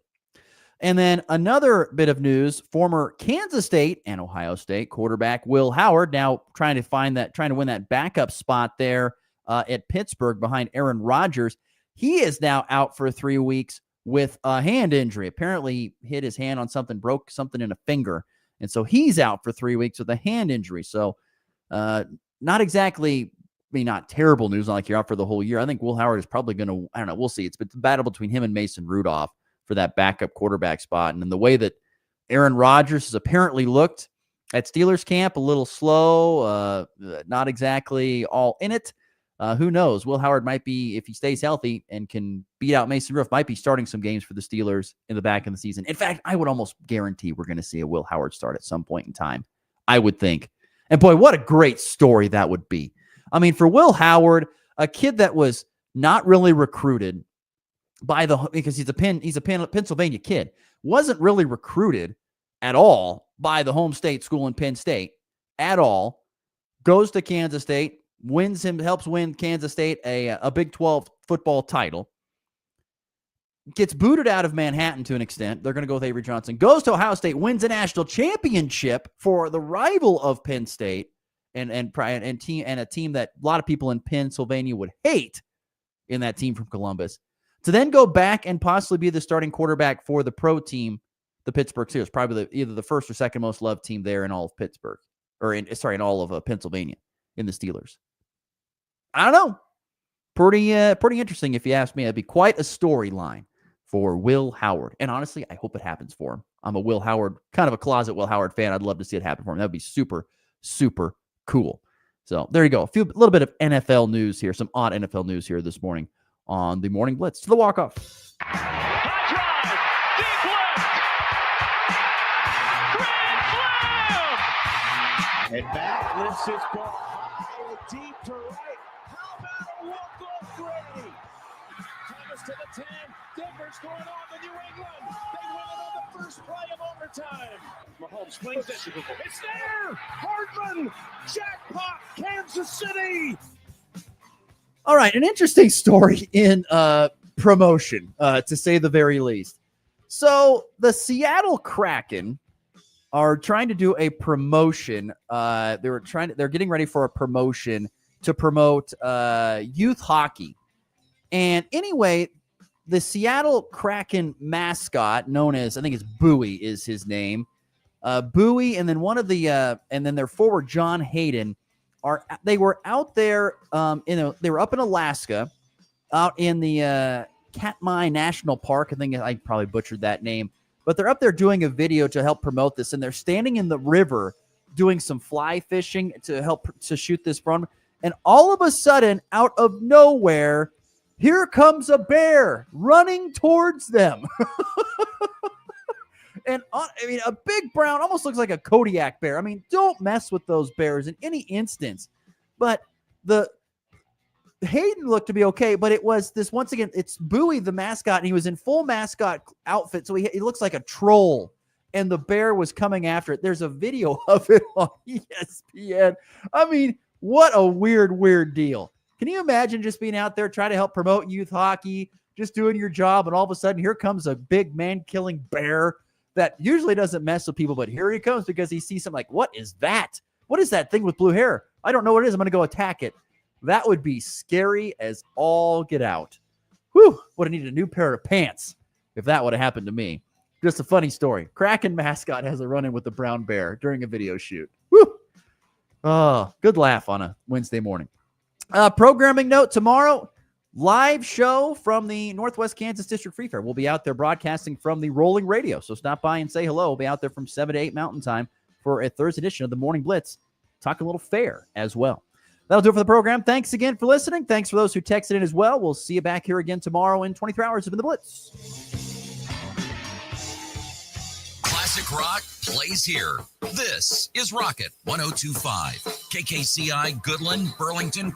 And then another bit of news, former Kansas State and Ohio State quarterback Will Howard now trying to win that backup spot there at Pittsburgh behind Aaron Rodgers. He is now out for 3 weeks with a hand injury. Apparently he hit his hand on something, broke something in a finger. And so he's out for 3 weeks with a hand injury. So not exactly, not terrible news, not like you're out for the whole year. I think Will Howard is probably going to, I don't know, we'll see. It's a battle between him and Mason Rudolph for that backup quarterback spot. And then the way that Aaron Rodgers has apparently looked at Steelers camp, a little slow, not exactly all in it. Who knows? Will Howard might be, if he stays healthy and can beat out Mason Rudolph, might be starting some games for the Steelers in the back of the season. In fact, I would almost guarantee we're going to see a Will Howard start at some point in time, I would think. And boy, what a great story that would be. I mean, for Will Howard, a kid that was not really recruited because he's a Pennsylvania kid, wasn't really recruited at all by the home state school in Penn State at all, goes to Kansas State, helps win Kansas State a Big 12 football title, gets booted out of Manhattan to an extent. They're going to go with Avery Johnson, goes to Ohio State, wins a national championship for the rival of Penn State and a team that a lot of people in Pennsylvania would hate in that team from Columbus, to then go back and possibly be the starting quarterback for the pro team, the Pittsburgh Steelers, probably either the first or second most loved team there in all of Pittsburgh, in all of Pennsylvania in the Steelers. I don't know. Pretty interesting if you ask me. It'd be quite a storyline for Will Howard. And honestly, I hope it happens for him. I'm a Will Howard, kind of a closet Will Howard fan. I'd love to see it happen for him. That would be super, super cool. So there you go. A little bit of NFL news here, some odd NFL news here this morning on the Morning Blitz. To the walk-off. And back lifts his ball deep to right. How about a walk-off Brady? Thomas to the 10. Denver's going on to New England. They win it on the first play of overtime. Mahomes swings it. It's there. Hardman. Jackpot. Kansas City. All right, an interesting story in promotion, to say the very least. So the Seattle Kraken are trying to do a promotion. They're getting ready for a promotion to promote youth hockey. And anyway, the Seattle Kraken mascot, known as, I think it's Bowie is his name, Bowie, and then and then their forward John Hayden they were out there. They were up in Alaska, out in the Katmai National Park. I think I probably butchered that name. But they're up there doing a video to help promote this, and they're standing in the river doing some fly fishing to help to shoot this from. And all of a sudden, out of nowhere, here comes a bear running towards them. And a big brown, almost looks like a Kodiak bear. I mean, don't mess with those bears in any instance. But the Hayden looked to be okay, but it was this, once again, it's Bowie, the mascot, and he was in full mascot outfit, so he looks like a troll, and the bear was coming after it. There's a video of it on ESPN. I mean, what a weird deal. Can you imagine just being out there trying to help promote youth hockey, just doing your job, and all of a sudden here comes a big man-killing bear that usually doesn't mess with people, but here he comes because he sees something like, what is that? What is that thing with blue hair? I don't know what it is. I'm going to go attack it. That would be scary as all get out. Whew, would have needed a new pair of pants if that would have happened to me. Just a funny story. Kraken mascot has a run-in with the brown bear during a video shoot. Whew. Oh, good laugh on a Wednesday morning. Programming note, tomorrow, live show from the Northwest Kansas District Free Fair. We'll be out there broadcasting from the Rolling Radio, so stop by and say hello. We'll be out there from 7 to 8 Mountain Time for a Thursday edition of the Morning Blitz. Talk a little fair as well. That'll do it for the program. Thanks again for listening. Thanks for those who texted in as well. We'll see you back here again tomorrow in 23 hours of the Blitz. Classic rock plays here. This is Rocket 102.5. KKCI, Goodland, Burlington,